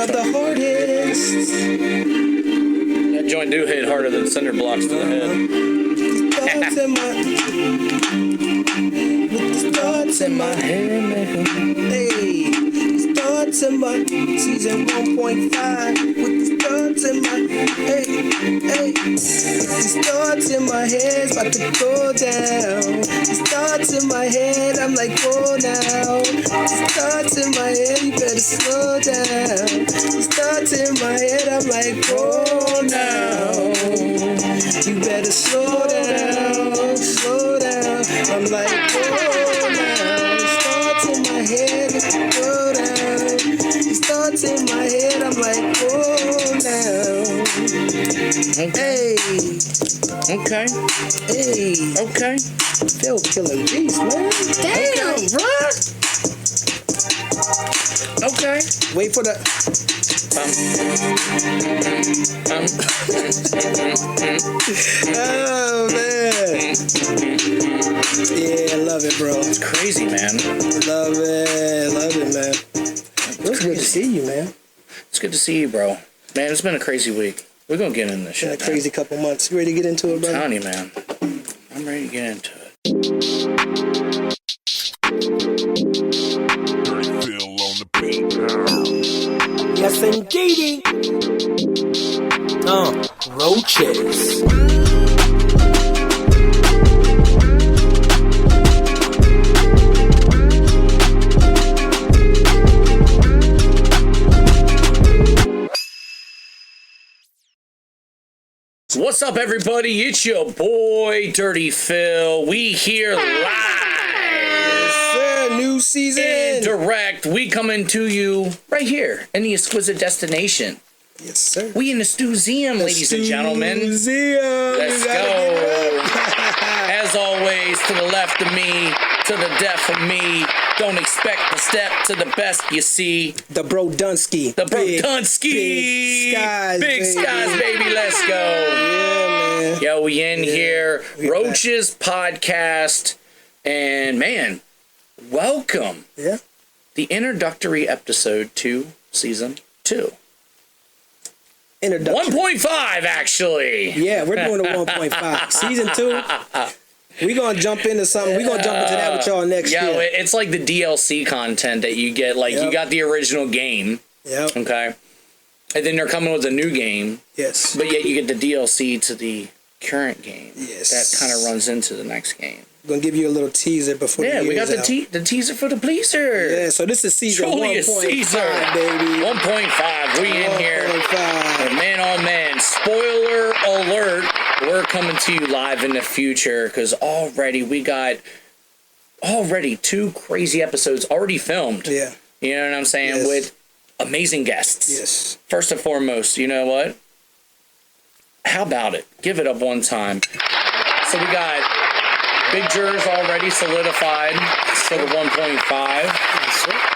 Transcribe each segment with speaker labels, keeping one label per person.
Speaker 1: are the hardest.
Speaker 2: That joint do hit harder than cinder blocks to the head.
Speaker 1: Thoughts in my, with the thoughts in my head. Hey, these thoughts in my season 1.5. With these thoughts in my hey. These thoughts in my head about to go down. These thoughts in my head, I'm like, oh now. These thoughts in my head, you better slow down. These thoughts in my head, I'm like, oh now. You better slow down, slow down. I'm like, oh now. These thoughts in my head, go down. These thoughts in my head, I'm like, oh now. Hey.
Speaker 2: Okay.
Speaker 1: Hey.
Speaker 2: Okay.
Speaker 1: Phil Killer Beast, man. Damn,
Speaker 2: okay.
Speaker 1: bruh.
Speaker 2: Okay.
Speaker 1: Wait for the. Oh, man. Yeah, I love it, bro.
Speaker 2: It's crazy, man.
Speaker 1: Love it, man. It's good to see you, man.
Speaker 2: It's good to see you, bro. Man, it's been a crazy week. We're going to get into this shit,
Speaker 1: Been a crazy couple months. You ready to get into it, brother?
Speaker 2: I'm telling you, man. I'm ready to get into it.
Speaker 1: Yes, indeedy. Roaches.
Speaker 2: What's up, everybody? It's your boy, Dirty Phil. We here live.
Speaker 1: New season.
Speaker 2: In direct. We coming to you right here in the exquisite destination.
Speaker 1: Yes, sir.
Speaker 2: We in the Stewseum, ladies and gentlemen.
Speaker 1: Stewseum.
Speaker 2: Let's go. As always, to the left of me, to the deaf of me. Don't expect the step to the best you see.
Speaker 1: The Bro Dunsky.
Speaker 2: The Bro Dunsky. Big skies, baby. Let's go.
Speaker 1: Yeah, man.
Speaker 2: Yo, we in here. Roaches podcast. And, man, welcome.
Speaker 1: Yeah.
Speaker 2: The introductory episode to season 2. 1.5, actually.
Speaker 1: Yeah, we're doing the 1.5. Season 2. We're going to jump into something. We're going to jump into that with y'all next year.
Speaker 2: It's like the DLC content that you get. Like, you got the original game.
Speaker 1: Yep.
Speaker 2: Okay. And then they're coming with a new game.
Speaker 1: Yes.
Speaker 2: But yet you get the DLC to the current game.
Speaker 1: Yes.
Speaker 2: That kind of runs into the next game.
Speaker 1: Going to give you a little teaser before the year's
Speaker 2: we got the
Speaker 1: out.
Speaker 2: The teaser for the pleaser.
Speaker 1: Yeah, so this is season
Speaker 2: Truly
Speaker 1: 1.5, baby.
Speaker 2: 1.5. We in here.
Speaker 1: 1.5.
Speaker 2: And man, oh man, spoiler alert. We're coming to you live in the future because already we got 2 crazy episodes already filmed.
Speaker 1: Yeah.
Speaker 2: You know what I'm saying?
Speaker 1: Yes.
Speaker 2: With amazing guests.
Speaker 1: Yes.
Speaker 2: First and foremost, you know what? How about it? Give it up one time. So we got Big Jurors already solidified for the 1.5.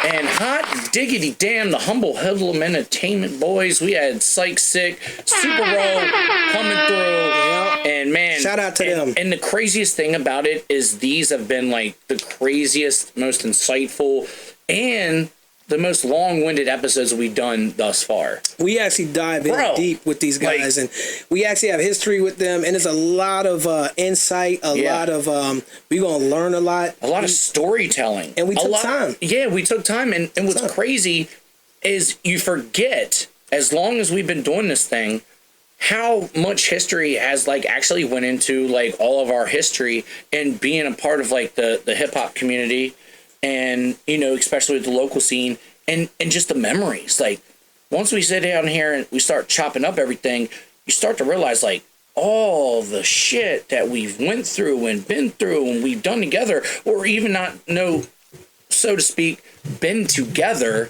Speaker 2: And hot diggity damn, the Humble Hoodlum Entertainment boys. We had Psych Sick, Super Row coming through.
Speaker 1: Yep.
Speaker 2: And man,
Speaker 1: shout out to them.
Speaker 2: And the craziest thing about it is these have been like the craziest, most insightful, and the most long-winded episodes we've done thus far.
Speaker 1: We actually dive in deep with these guys, and we actually have history with them, and there's a lot of insight, a lot of we're gonna learn a lot
Speaker 2: of storytelling,
Speaker 1: and we took time.
Speaker 2: Yeah, we took time, and what's crazy is you forget, as long as we've been doing this thing, how much history has like actually went into like all of our history and being a part of like the hip hop community. And, you know, especially with the local scene and just the memories. Like, once we sit down here and we start chopping up everything, you start to realize, like, all the shit that we've went through and been through and we've done together, or even not know, so to speak, been together,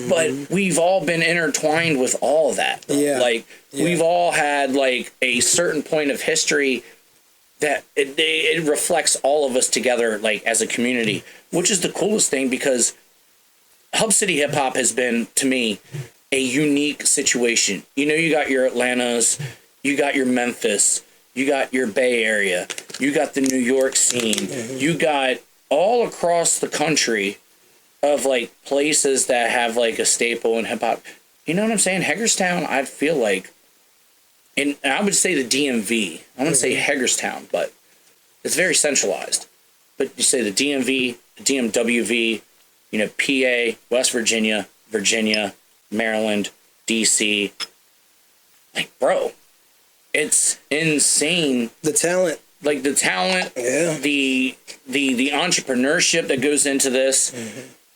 Speaker 2: but we've all been intertwined with all of that.
Speaker 1: Yeah.
Speaker 2: Like, we've all had, like, a certain point of history that it reflects all of us together, like, as a community, which is the coolest thing because Hub City Hip Hop has been, to me, a unique situation. You know, you got your Atlantas, you got your Memphis, you got your Bay Area, you got the New York scene, you got all across the country of like places that have like a staple in hip hop. You know what I'm saying? Hagerstown, I feel like, and I would say the DMV. I wouldn't say Hagerstown, but it's very centralized. But you say the DMV, the DMWV, you know, PA, West Virginia, Virginia, Maryland, DC. Like, bro, it's insane.
Speaker 1: The talent.
Speaker 2: Like the talent,
Speaker 1: yeah.
Speaker 2: the entrepreneurship that goes into this.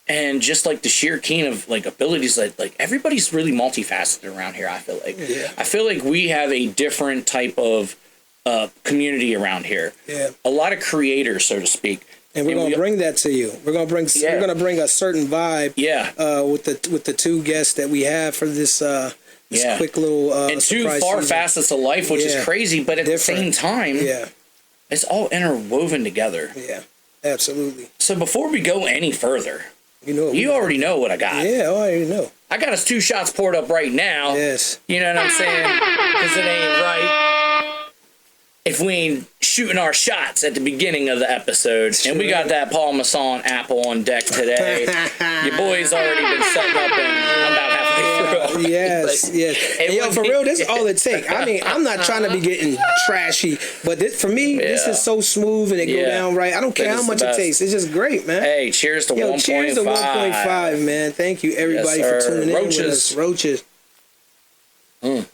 Speaker 2: And just like the sheer keen of like abilities, like everybody's really multifaceted around here. I feel like, I feel like we have a different type of community around here. Yeah, a lot of creators, so to speak.
Speaker 1: And we're gonna bring that to you. We're gonna bring a certain vibe. Yeah. With the two guests that we have for this. This quick little
Speaker 2: and two far facets of life, which is crazy, but at the same time, it's all interwoven together.
Speaker 1: Yeah, absolutely.
Speaker 2: So before we go any further. You already know what I got.
Speaker 1: Yeah, I already know.
Speaker 2: I got us 2 shots poured up right now. Yes. You know what I'm saying? Because it ain't right if we ain't shooting our shots at the beginning of the episode. And we got that Paul Masson apple on deck today. Your boy's already been setting up and I'm about halfway through.
Speaker 1: Yes, yes. And yo, for real, this is all it takes. I mean, I'm not trying to be getting trashy, but for me, this is so smooth and it go down right. I don't care how much it tastes. It's just great, man.
Speaker 2: Hey, cheers to 1.5.
Speaker 1: Cheers to 1.5, man. Thank you, everybody, for tuning in with us. Roaches. And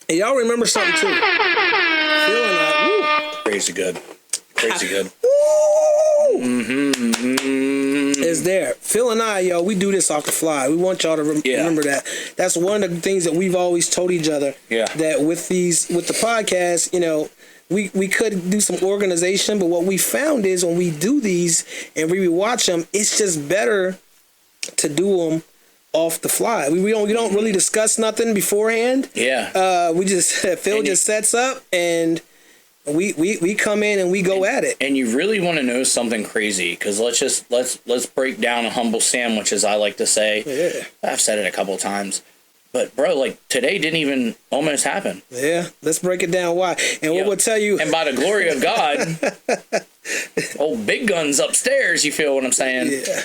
Speaker 1: y'all remember something, too. Feeling like,
Speaker 2: crazy good. Crazy good.
Speaker 1: Is there. Phil and I, yo, we do this off the fly. We want y'all to remember that. That's one of the things that we've always told each other. Yeah. That with the podcast, you know, we could do some organization, but what we found is when we do these and we watch them, it's just better to do them off the fly. We don't really discuss nothing beforehand. Yeah. We just Phil just sets up and we come in and we go at it.
Speaker 2: And you really want to know something crazy, because let's break down a humble sandwich, as I like to say. Yeah. I've said it a couple of times. But bro, like today didn't even almost happen.
Speaker 1: Yeah. Let's break it down why. And what we'll tell you,
Speaker 2: and by the glory of God, old big guns upstairs, you feel what I'm saying? Yeah.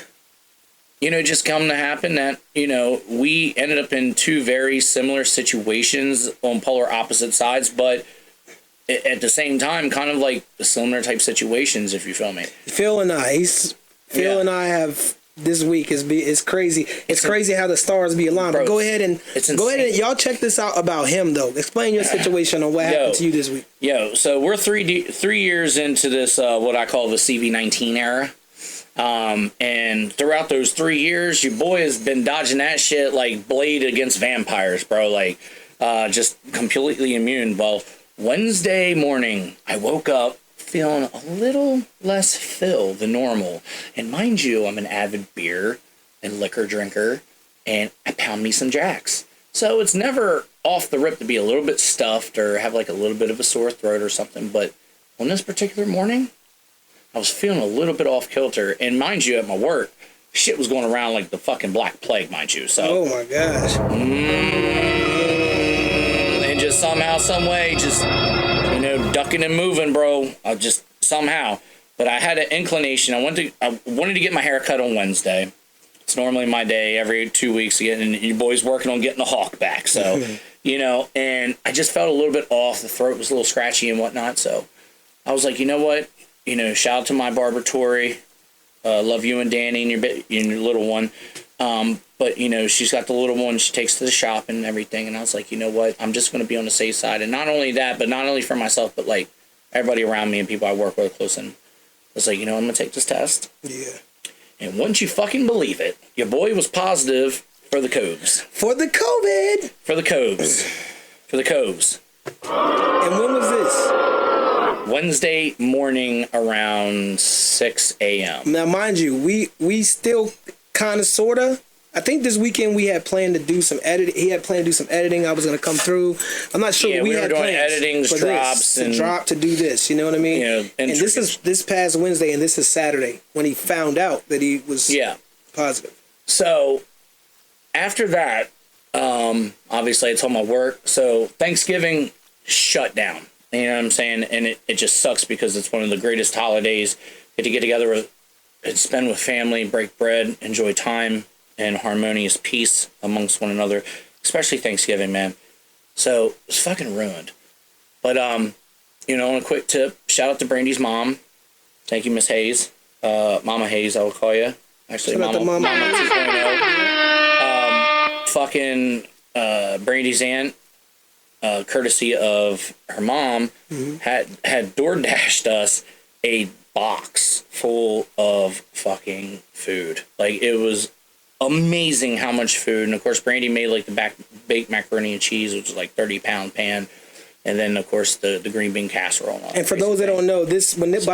Speaker 2: You know, just come to happen that, you know, we ended up in 2 very similar situations on polar opposite sides, but at the same time, kind of like similar type situations, if you feel me.
Speaker 1: Phil and I have this week is crazy. It's crazy how the stars be aligned. Bro, but go ahead and y'all check this out about him though. Explain your situation on what happened to you this week.
Speaker 2: So we're 3 years into this what I call the CV-19 era. And throughout those 3 years, your boy has been dodging that shit like Blade against vampires, bro. Like just completely immune. Well, Wednesday morning, I woke up feeling a little less Phil than normal. And mind you, I'm an avid beer and liquor drinker, and I pound me some Jacks. So it's never off the rip to be a little bit stuffed or have like a little bit of a sore throat or something. But on this particular morning, I was feeling a little bit off kilter. And mind you, at my work, shit was going around like the fucking Black Plague, mind you. So,
Speaker 1: oh my gosh.
Speaker 2: And just somehow, some way, just, you know, ducking and moving, bro. I just somehow. But I had an inclination. I wanted to get my hair cut on Wednesday. It's normally my day every 2 weeks to get, and your boy's working on getting the hawk back. So, you know, and I just felt a little bit off. The throat was a little scratchy and whatnot. So I was like, you know what? You know, shout out to my barber, Tori. Love you and Danny and your little one. But, you know, she's got the little one. She takes to the shop and everything. And I was like, you know what? I'm just going to be on the safe side. And not only that, but not only for myself, but, like, everybody around me and people I work with close. And I was like, you know, I'm going to take this test. Yeah. And wouldn't you fucking believe it, your boy was positive for the Cobes.
Speaker 1: For the COVID.
Speaker 2: For the Cobes. For the Cobes.
Speaker 1: And when was this?
Speaker 2: Wednesday morning around 6 a.m.
Speaker 1: Now, mind you, we still kind of, sort of. I think this weekend we had planned to do some editing. He had planned to do some editing. I was going to come through. I'm not sure what we had
Speaker 2: doing
Speaker 1: plans
Speaker 2: editing, drops,
Speaker 1: and drop to do this. You know what I mean?
Speaker 2: You know,
Speaker 1: and this is this past Wednesday, and this is Saturday when he found out that he was positive.
Speaker 2: So after that, obviously I told my work. So Thanksgiving shut down. You know what I'm saying? And it just sucks because it's one of the greatest holidays. Get to get together with spend with family, break bread, enjoy time, and harmonious peace amongst one another, especially Thanksgiving, man. So it's fucking ruined. But you know, on a quick tip, shout out to Brandy's mom. Thank you, Miss Hayes. Mama Hayes, I will call you. Actually,
Speaker 1: Shout out
Speaker 2: Mama,
Speaker 1: to Mama.
Speaker 2: Mama 2.0. Fucking Brandy's aunt, courtesy of her mom, had DoorDashed us a box full of fucking food. Like, it was amazing how much food. And of course, Brandy made like the baked macaroni and cheese, which was like 30-pound pan. And then, of course, the green bean casserole.
Speaker 1: And for those that don't know, by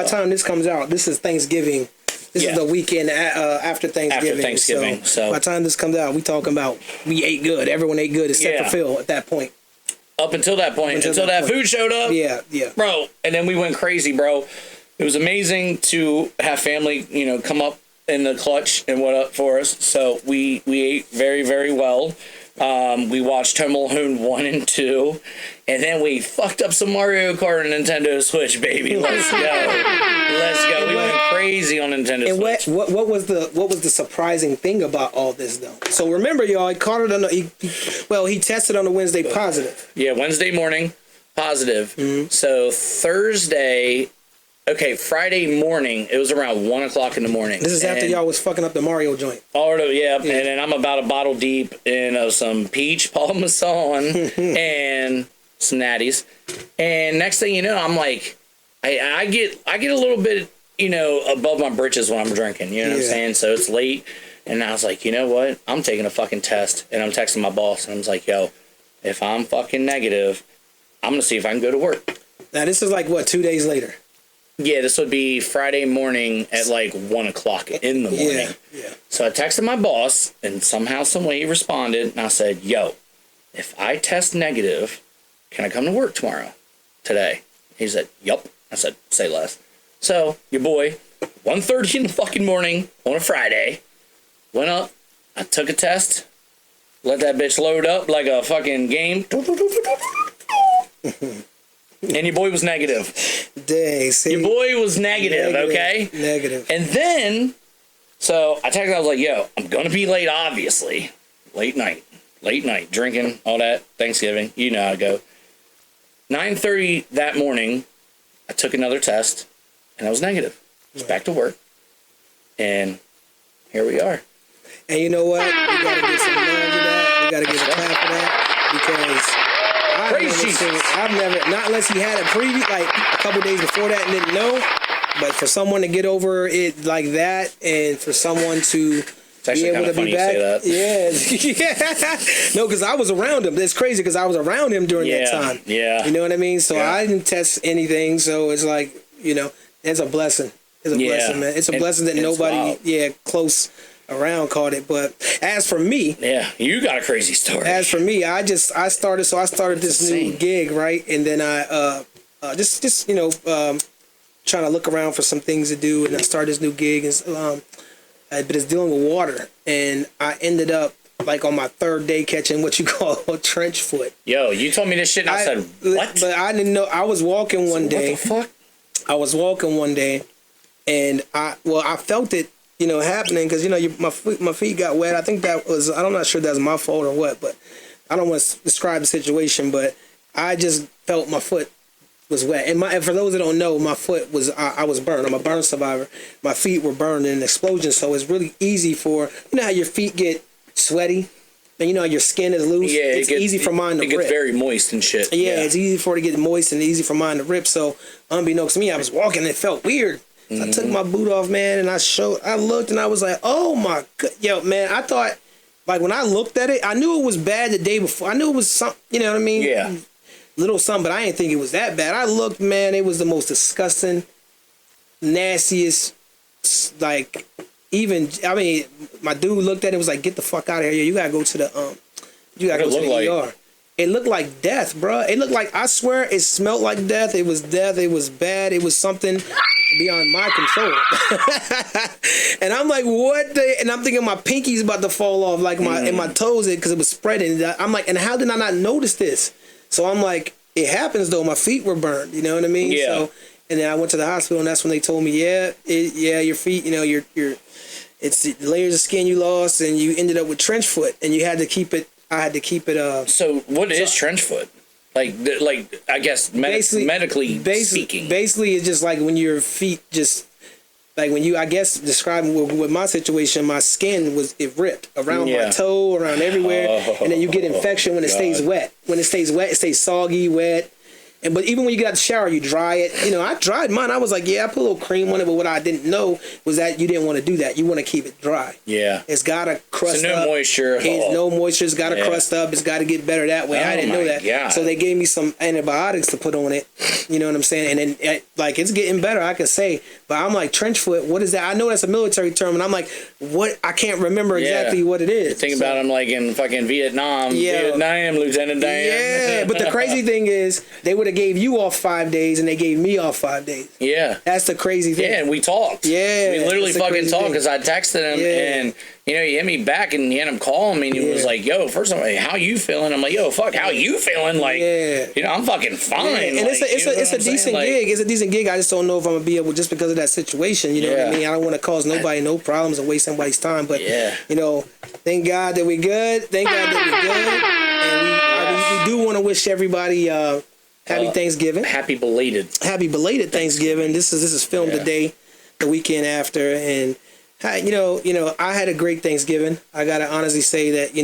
Speaker 1: the time this comes out, this is Thanksgiving. This is the weekend after Thanksgiving.
Speaker 2: After Thanksgiving. So
Speaker 1: by the time this comes out, we talking about we ate good. Everyone ate good except for Phil at that point.
Speaker 2: Up until that point, until that food showed up.
Speaker 1: Yeah.
Speaker 2: Bro, and then we went crazy, bro. It was amazing to have family, you know, come up in the clutch and what up for us. So we ate very, very well. We watched Home Alone 1 and 2, and then we fucked up some Mario Kart on Nintendo Switch, baby. Let's go. Let's go. We went crazy on Nintendo Switch.
Speaker 1: What was the surprising thing about all this though? So remember, y'all, he caught it on he tested on a Wednesday positive.
Speaker 2: Yeah, Wednesday morning positive. Mm-hmm. So Friday morning, it was around 1 o'clock in the morning.
Speaker 1: This is after y'all was fucking up the Mario joint.
Speaker 2: Yeah. And then I'm about a bottle deep in some peach parmesan and some natties. And next thing you know, I'm like, I get a little bit, you know, above my britches when I'm drinking. You know what I'm saying? So it's late, and I was like, you know what? I'm taking a fucking test, and I'm texting my boss, and I was like, yo, if I'm fucking negative, I'm gonna see if I can go to work.
Speaker 1: Now this is like 2 days later.
Speaker 2: Yeah, this would be Friday morning at like 1 o'clock in the morning.
Speaker 1: Yeah.
Speaker 2: So I texted my boss, and somehow, some way he responded, and I said, yo, if I test negative, can I come to work today? He said, yup. I said, say less. So your boy, 1:30 in the fucking morning on a Friday, went up, I took a test, let that bitch load up like a fucking game. And your boy was negative.
Speaker 1: Dang, see?
Speaker 2: Your boy was negative, okay?
Speaker 1: Negative.
Speaker 2: And then, so I texted, I was like, yo, I'm going to be late, obviously. Late night, drinking, all that, Thanksgiving. You know how it go. 9:30 that morning, I took another test, and I was negative. I was back to work. And here we are.
Speaker 1: And you know what? We got to get some love to that. We got to get a clap for that. Because I've never, not unless he had a preview, like a couple days before that and didn't know, but for someone to get over it like that, and for someone to be able to be back, no, because I was around him. That's crazy because I was around him during that time.
Speaker 2: Yeah,
Speaker 1: you know what I mean. So I didn't test anything. So it's like, you know, it's a blessing. It's a blessing, man. It's a blessing that nobody, close around caught it. But as for me,
Speaker 2: you got a crazy story.
Speaker 1: As for me, I started this new gig, right? And then I just trying to look around for some things to do, and I started this new gig, but it's dealing with water, and I ended up like on my third day catching what you call a trench foot.
Speaker 2: Yo, you told me this shit, and I said, what?
Speaker 1: But I didn't know. I was walking one day.
Speaker 2: What the fuck?
Speaker 1: I was walking one day, and I felt it, happening because my feet got wet. I think I'm not sure that's my fault or what, but I don't want to describe the situation. But I just felt my foot was wet, and for those that don't know, my foot was I was burned. I'm a burn survivor. My feet were burned in an explosion, so it's really easy for how your feet get sweaty. And how your skin is loose. Yeah, it's easy for mine to rip. It gets
Speaker 2: very moist and shit.
Speaker 1: Yeah, it's easy for it to get moist and easy for mine to rip. So unbeknownst to me, I was walking and it felt weird. So I took my boot off, man, and I looked and I was like, oh my god, yo, man, I thought, like when I looked at it, I knew it was bad the day before. I knew it was something, you know what I mean?
Speaker 2: Yeah.
Speaker 1: Little something, but I didn't think it was that bad. I looked, man, it was the most disgusting, nastiest, like, my dude looked at it and was like, get the fuck out of here. You gotta go to the ER. It looked like death, bro. It looked like, I swear, it smelled like death. It was death. It was bad. It was something beyond my control. And I'm like, and I'm thinking my pinky's about to fall off, like and my toes, because it was spreading. I'm like, and how did I not notice this? So I'm like, it happens though. My feet were burned. You know what I mean?
Speaker 2: Yeah.
Speaker 1: So And then I went to the hospital, and that's when they told me, your feet, it's the layers of skin you lost, and you ended up with trench foot, and you had to keep it. I had to keep it.
Speaker 2: So what is trench foot? Like I guess medically speaking.
Speaker 1: Basically, it's just like when your feet just like when you, I guess, describing with my situation, my skin it ripped around my toe, around everywhere, and then you get infection when it stays wet. When it stays wet, it stays soggy, wet. But even when you get out the shower, you dry it. I dried mine. I was like, I put a little cream on it, but what I didn't know was that you didn't want to do that. You want to keep it dry.
Speaker 2: Yeah.
Speaker 1: It's got to crust up.
Speaker 2: No moisture.
Speaker 1: It's no moisture. It's got to crust up. It's got to get better that way. I didn't know that.
Speaker 2: God.
Speaker 1: So they gave me some antibiotics to put on it. You know what I'm saying? And then, it's getting better, I can say. But I'm like, trench foot, what is that? I know that's a military term, and I'm like, what? I can't remember exactly what it is.
Speaker 2: Think about them like in fucking Vietnam. Vietnam, Lieutenant Dan.
Speaker 1: Yeah, but the crazy thing is, they would have gave you off 5 days, and they gave me off 5 days.
Speaker 2: Yeah.
Speaker 1: That's the crazy thing.
Speaker 2: Yeah, and we talked.
Speaker 1: Yeah.
Speaker 2: We literally fucking talked because I texted him, and, he hit me back, and he ended up calling me, and he was like, yo, first of all, how you feeling? I'm like, yo, fuck, how you feeling? Like, I'm fucking fine.
Speaker 1: Yeah. And
Speaker 2: like,
Speaker 1: it's a decent gig. It's a decent gig. I just don't know if I'm going to be able, just because of that situation, you know what I mean? I don't want to cause nobody no problems and waste somebody's time, but, thank God that we're good. Thank God that we're good. And we do want to wish everybody happy Thanksgiving.
Speaker 2: Happy belated
Speaker 1: Thanksgiving. This is filmed today, the weekend after, and I had a great Thanksgiving. I gotta honestly say that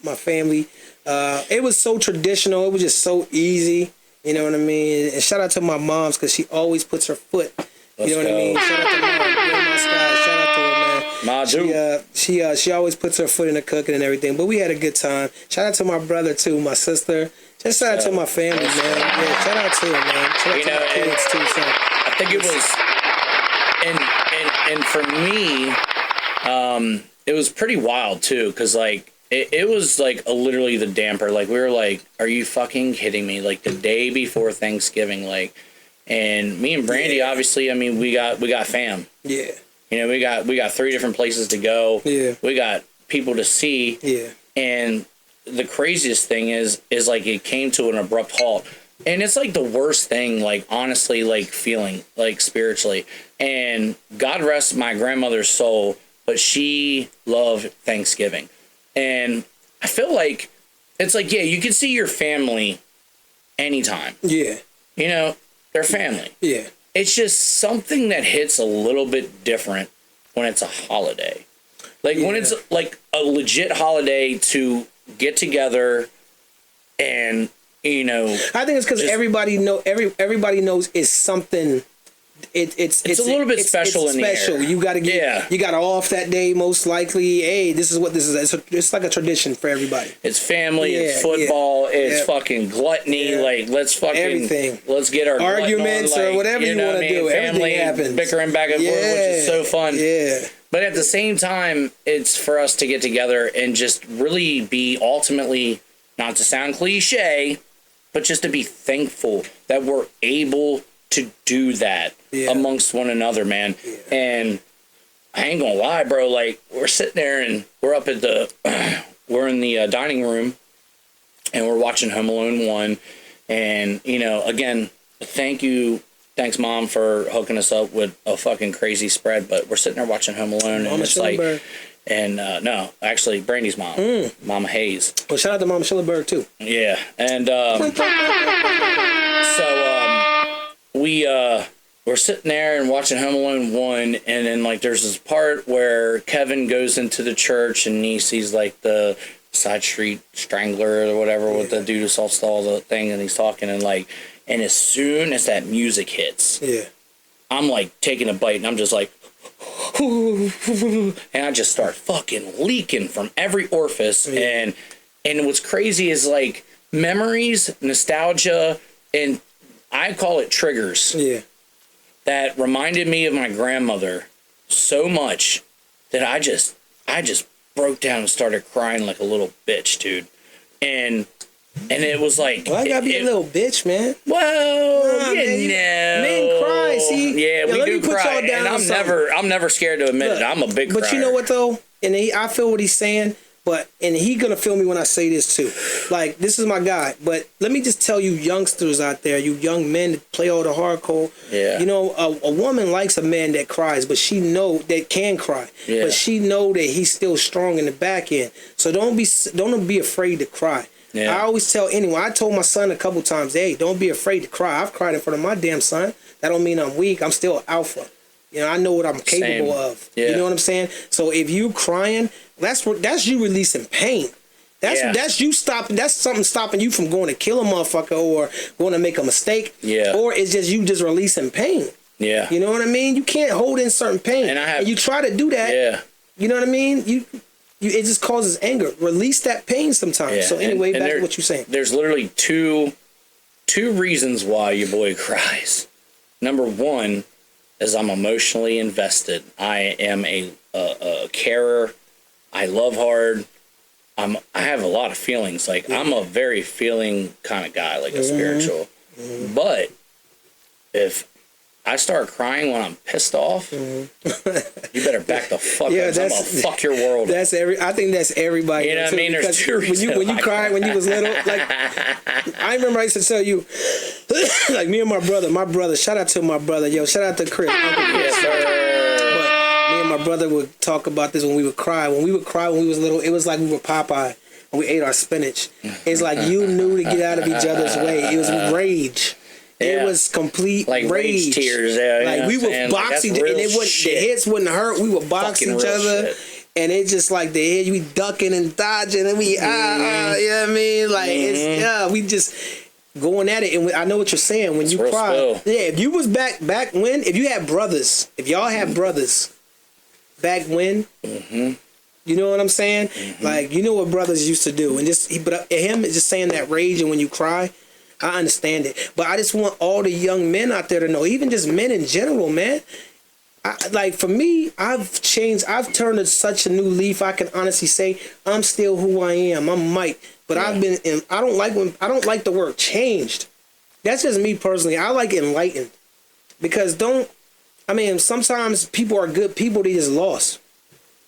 Speaker 1: my family, it was so traditional. It was just so easy. You know what I mean? And shout out to my mom's, because she always puts her foot. You know what I mean? Shout out to Mom, Sky. Shout out to her, man. She always puts her foot in the cooking and everything. But we had a good time. Shout out to my brother too, my sister. Just shout out to my family, man. Yeah, shout out to them, man. Shout out to my kids too. So
Speaker 2: I think it was, and for me, it was pretty wild too, because like it was like literally the damper. Like we were like, are you fucking kidding me? Like the day before Thanksgiving, like, and me and Brandy, obviously, I mean, we got fam.
Speaker 1: Yeah.
Speaker 2: We got 3 different places to go.
Speaker 1: Yeah.
Speaker 2: We got people to see.
Speaker 1: Yeah.
Speaker 2: And the craziest thing is like it came to an abrupt halt. And it's like the worst thing, like honestly, like feeling like spiritually. And God rest my grandmother's soul, but she loved Thanksgiving. And I feel like it's like, you can see your family anytime.
Speaker 1: Yeah.
Speaker 2: They're family.
Speaker 1: Yeah.
Speaker 2: It's just something that hits a little bit different when it's a holiday. Like when it's like a legit holiday to get together and, I
Speaker 1: think it's because everybody knows it's something. It's
Speaker 2: a little bit special in the air.
Speaker 1: You got to get you got off that day most likely. Hey, this is what this is. It's like a tradition for everybody.
Speaker 2: It's family. It's football. It's fucking gluttony. Like let's fucking
Speaker 1: everything.
Speaker 2: Let's get our
Speaker 1: arguments or whatever you want to do.
Speaker 2: Family
Speaker 1: happens.
Speaker 2: Bickering back and forth, which is so fun.
Speaker 1: Yeah.
Speaker 2: But at the same time, it's for us to get together and just really be ultimately, not to sound cliche, but just to be thankful that we're able to do that amongst one another, man. Yeah. And I ain't gonna lie, bro, like we're sitting there and we're up at we're in the dining room and we're watching Home Alone 1. And, again, thanks Mom for hooking us up with a fucking crazy spread, but we're sitting there watching Home Alone and it's like, and no, actually Brandy's mom, Mama Hayes.
Speaker 1: Well, shout out to Mama Schillerberg too.
Speaker 2: Yeah. And, we're sitting there and watching Home Alone 1, and then like there's this part where Kevin goes into the church and he sees like the side street strangler or whatever with the dude who stole the thing, and he's talking and as soon as that music hits, I'm like taking a bite and I'm just like, and I just start fucking leaking from every orifice, and what's crazy is like memories, nostalgia, and I call it triggers. Yeah. That reminded me of my grandmother so much that I just broke down and started crying like a little bitch, dude. And it was like,
Speaker 1: well, I gotta be a little bitch, man.
Speaker 2: Well,
Speaker 1: men cry. See,
Speaker 2: we do cry, and I'm never scared to admit it. I'm a big crier.
Speaker 1: But you know what though? And I feel what he's saying. and he gonna feel me when I say this too. Like, this is my guy. But let me just tell you youngsters out there, you young men that play all the hardcore.
Speaker 2: Yeah.
Speaker 1: You know, a woman likes a man that cries, but she know that can cry.
Speaker 2: Yeah.
Speaker 1: But she know that he's still strong in the back end. So don't be afraid to cry.
Speaker 2: Yeah.
Speaker 1: I always tell anyone. I told my son a couple times, hey, don't be afraid to cry. I've cried in front of my damn son. That don't mean I'm weak. I'm still alpha. You know, I know what I'm capable of.
Speaker 2: Yeah.
Speaker 1: You know what I'm saying? So if you crying, that's you releasing pain. That's you stopping. That's something stopping you from going to kill a motherfucker or going to make a mistake.
Speaker 2: Yeah.
Speaker 1: Or it's just you just releasing pain.
Speaker 2: Yeah.
Speaker 1: You know what I mean? You can't hold in certain pain. And you try to do that.
Speaker 2: Yeah.
Speaker 1: You know what I mean? It just causes anger. Release that pain sometimes. Yeah. So anyway, back to what you're saying.
Speaker 2: There's literally two reasons why your boy cries. Number one is I'm emotionally invested. I am a carer. I love hard. I have a lot of feelings. Like, I'm a very feeling kind of guy, like a spiritual. But if I start crying when I'm pissed off, you better back the fuck up. I'm gonna fuck your world.
Speaker 1: I think that's everybody.
Speaker 2: You know what I mean? There's two reasons.
Speaker 1: When you cried when you was little, like, I remember I used to tell you, like, me and my brother, shout out to my brother, shout out to Chris, Uncle Chris. But me and my brother would talk about this when we would cry. When we was little, it was like we were Popeye and we ate our spinach. It's like you knew to get out of each other's way. It was rage. Yeah. It was complete
Speaker 2: like rage tears. Yeah,
Speaker 1: like we would box each other, and the heads wouldn't hurt. We would box each other, and it's just like the head, we ducking and dodging, and we you know what I mean? Like it's we just going at it. And I know what you're saying when you cry. If you was back when, if you had brothers, if y'all had brothers back when. You know what I'm saying? Like, you know what brothers used to do, and but him is just saying that rage, and when you cry. I understand it, but I just want all the young men out there to know, even just men in general, man. Like, for me, I've changed. I've turned such a new leaf. I can honestly say I'm still who I am. I'm Mike, but I've been. I don't like the word changed. That's just me personally. I like enlightened, because sometimes people are good people. They just lost.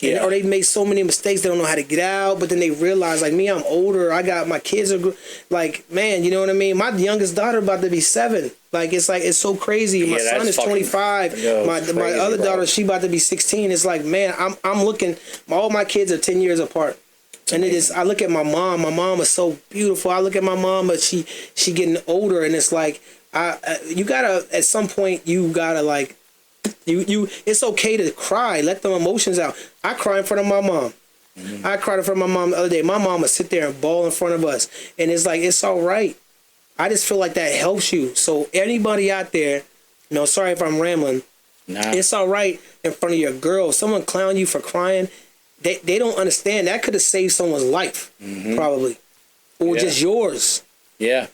Speaker 1: Yeah. Or they made so many mistakes, they don't know how to get out. But then they realize, like me, I'm older. I got my kids are like, man, you know what I mean? My youngest daughter about to be 7. Like, it's so crazy. My son is 25. My other daughter, she about to be 16. It's like, man, I'm looking. All my kids are 10 years apart. And it is. I look at my mom. My mom is so beautiful. I look at my mom, but she getting older, and it's like, you gotta at some point you gotta like. It's okay to cry. Let the emotions out. I cry in front of my mom. I cried in front of my mom the other day. My mom would sit there and bawl in front of us. And it's like, it's all right. I just feel like that helps you. So anybody out there, sorry if I'm rambling. Nah. It's all right in front of your girl. Someone clown you for crying. They don't understand. That could have saved someone's life, probably. Or just yours. Yeah.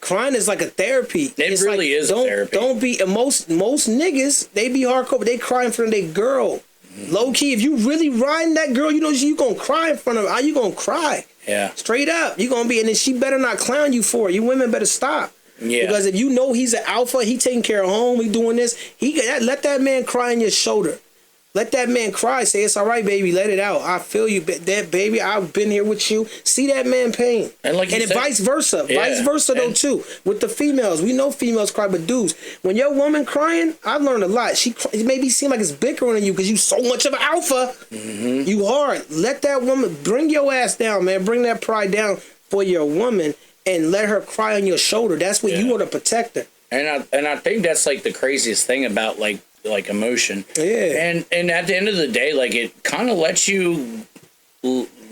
Speaker 1: Crying is like a therapy. It's really is a therapy. Don't be most niggas, they be hardcore, but they cry in front of their girl. Low key, if you really riding that girl, you gonna cry in front of her. How you gonna cry? Yeah. Straight up. You gonna be, and then she better not clown you for it. You women better stop. Yeah. Because if you know he's an alpha, he taking care of home, he doing this, let that man cry in your shoulder. Let that man cry. Say, it's all right, baby. Let it out. I feel you, that baby. I've been here with you. See that man pain. And vice versa. Yeah. Vice versa, though, too. With the females. We know females cry, but dudes, when your woman crying, I've learned a lot. It maybe seem like it's bickering on you because you so much of an alpha. You hard. Let that woman, bring your ass down, man. Bring that pride down for your woman and let her cry on your shoulder. That's what you want to protect her.
Speaker 2: And I think that's like the craziest thing about like emotion. Yeah. And at the end of the day, like, it kind of lets you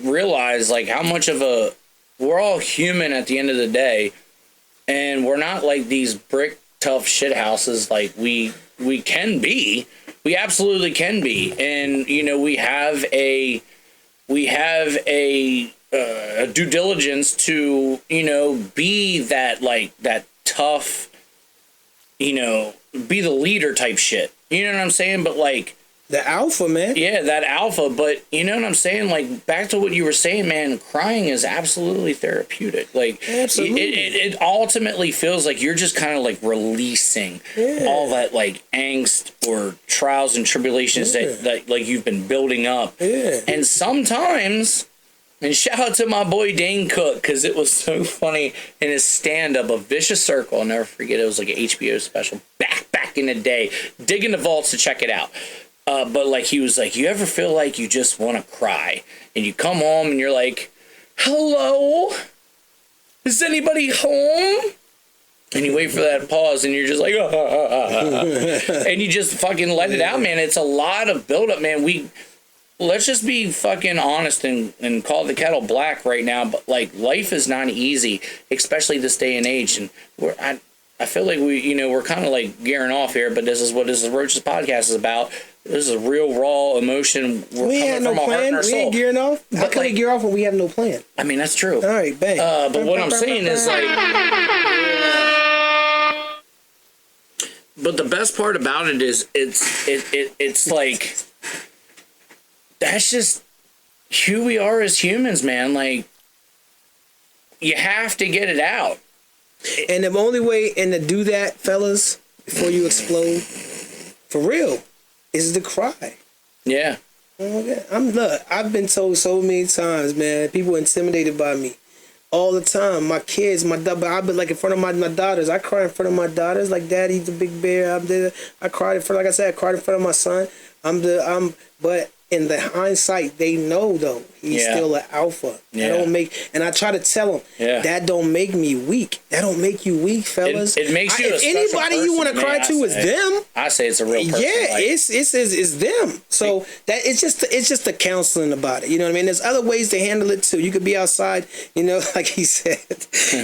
Speaker 2: realize like how much of we're all human at the end of the day, and we're not like these brick tough shit houses like we can be. We absolutely can be. And we have a due diligence to be that tough, be the leader type shit. You know what I'm saying? But like
Speaker 1: the alpha, man.
Speaker 2: Yeah, that alpha. But you know what I'm saying? Like, back to what you were saying, man. Crying is absolutely therapeutic. Like, absolutely. It ultimately feels like you're just kind of like releasing all that like angst or trials and tribulations that like you've been building up. Yeah. And sometimes And shout out to my boy Dane Cook, because it was so funny in his stand-up, A Vicious Circle. I'll never forget. It was like an HBO special back in the day. Dig in the vaults to check it out. But like he was like, you ever feel like you just want to cry? And you come home and you're like, hello? Is anybody home? And you wait for that pause and you're just like, and you just fucking let it out, man. It's a lot of buildup, man. Let's just be fucking honest and call the kettle black right now. But like, life is not easy, especially this day and age. And I feel like we're kind of like gearing off here, but this is what this Roaches podcast is about. This is real raw emotion.
Speaker 1: We ain't no plan. We ain't gearing off. How can we gear off when we have no plan?
Speaker 2: I mean, that's true.
Speaker 1: All right, bang.
Speaker 2: But what I'm saying is like, but the best part about it is it's like, that's just who we are as humans, man. Like, you have to get it out.
Speaker 1: And the only way to do that, fellas, before you explode, for real, is to cry.
Speaker 2: Yeah.
Speaker 1: I've been told so many times, man, people intimidated by me all the time. My kids, I've been like in front of my daughters. I cry in front of my daughters, like Daddy's the big bear. I cried in front, like I said, I cried in front of my son. But in the hindsight, they know though he's still an alpha.
Speaker 2: Yeah.
Speaker 1: And I try to tell them that don't make me weak. That don't make you weak, fellas.
Speaker 2: It makes you.
Speaker 1: If anybody you want to cry to is them.
Speaker 2: I say it's a real person.
Speaker 1: Yeah, it's them. So that it's just the counseling about it. You know what I mean? There's other ways to handle it too. You could be outside. You know, like he said.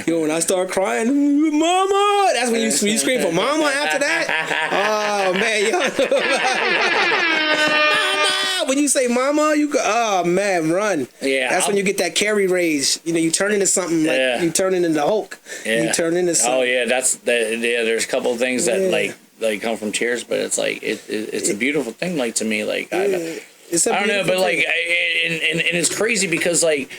Speaker 1: When I start crying, Mama. That's when you scream for Mama. After that, oh man, when you say mama, you go, oh man, run. Yeah. That's when you get that carry raise. You know, you turn into something like you turn into Hulk. Yeah. You turn into something.
Speaker 2: Oh yeah, there's a couple of things that like come from tears, but it's like it's a beautiful thing, like to me. Like I don't know, but like and it's crazy because like,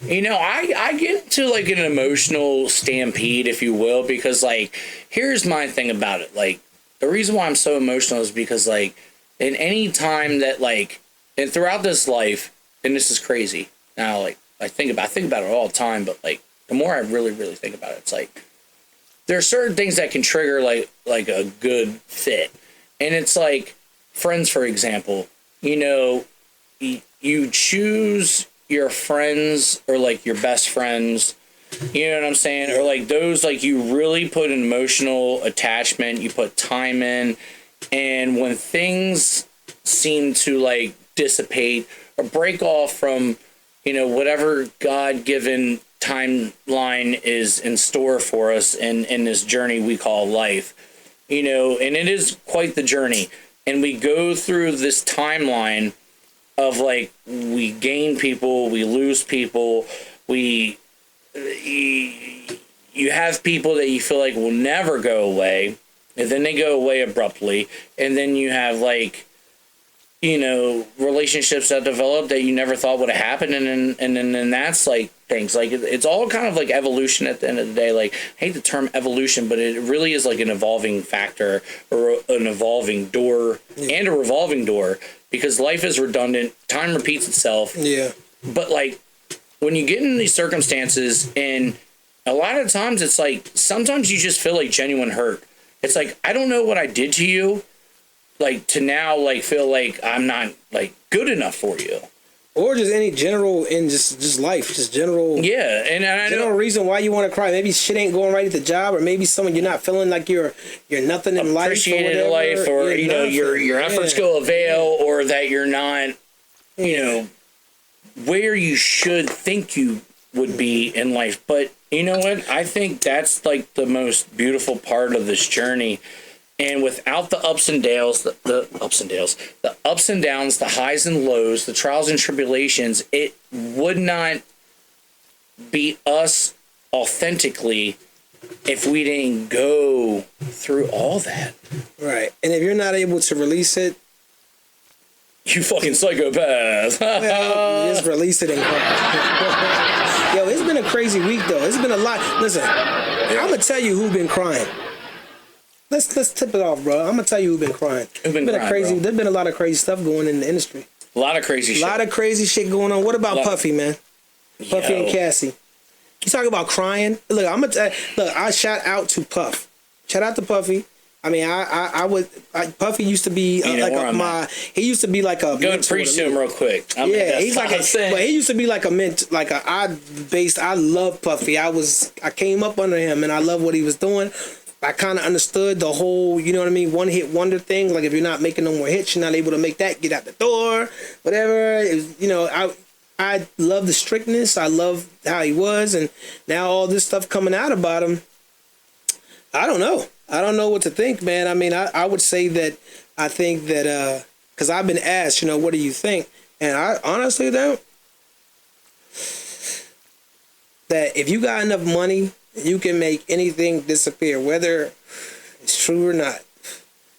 Speaker 2: you know, I get to like an emotional stampede, if you will, because like, here's my thing about it. Like, the reason why I'm so emotional is because like, in any time that like, and throughout this life, and this is crazy. Now, like, I think about it all the time, but like, the more I really, really think about it, it's like, there are certain things that can trigger like a good fit. And it's like, friends, for example, you know, you choose your friends or like your best friends, you know what I'm saying? Or like those, like, you really put an emotional attachment, you put time in, and when things seem to like dissipate or break off from, you know, whatever God-given timeline is in store for us in this journey we call life, you know, and it is quite the journey. And we go through this timeline of like, we gain people, we lose people, you have people that you feel like will never go away, and then they go away abruptly, and then you have like, you know, relationships that develop that you never thought would have happened, and then that's like things like it's all kind of like evolution at the end of the day. Like, I hate the term evolution, but it really is like an evolving factor or an evolving door and a revolving door, because life is redundant, time repeats itself. Yeah. But like, when you get in these circumstances, and a lot of times it's like, sometimes you just feel like genuine hurt. It's like, I don't know what I did to you, like, to now like feel like I'm not like good enough for you,
Speaker 1: or just any general in just life, just general.
Speaker 2: Yeah, and I
Speaker 1: general reason why you want to cry. Maybe shit ain't going right at the job, or maybe someone you're not feeling like you're nothing in life,
Speaker 2: appreciated in life, or you know, your efforts go avail, or that you're not, you know, where you should think you would be in life. But you know what? I think that's like the most beautiful part of this journey. And without the ups and downs, the ups and downs, the highs and lows, the trials and tribulations, it would not be us authentically if we didn't go through all that.
Speaker 1: Right. And if you're not able to release it,
Speaker 2: you fucking psychopath.
Speaker 1: Well, just release it and Yo, it's been a crazy week though. It's been a lot. Listen, I'm gonna tell you who been crying. Let's tip it off, bro. I'm gonna tell you who's been crying. There's been a lot of crazy stuff going in the industry.
Speaker 2: A lot of crazy shit.
Speaker 1: A lot of crazy shit going on. What about Puffy, man? Puffy and Cassie. You talking about crying? Look, I'm gonna look. I shout out to Puff. Shout out to Puffy. I mean, Puffy used to be he used to be like a
Speaker 2: go and preach to him real quick.
Speaker 1: He's like but he used to be like a I love Puffy. I came up under him and I love what he was doing. I kind of understood the whole, you know what I mean, one hit wonder thing. Like if you're not making no more hits, you're not able to make that, get out the door, whatever. It was, you know, I love the strictness. I love how he was, and now all this stuff coming out about him. I don't know. I don't know what to think, man. I mean, I would say that I think that because I've been asked, you know, what do you think? And I honestly don't. That if you got enough money, you can make anything disappear, whether it's true or not.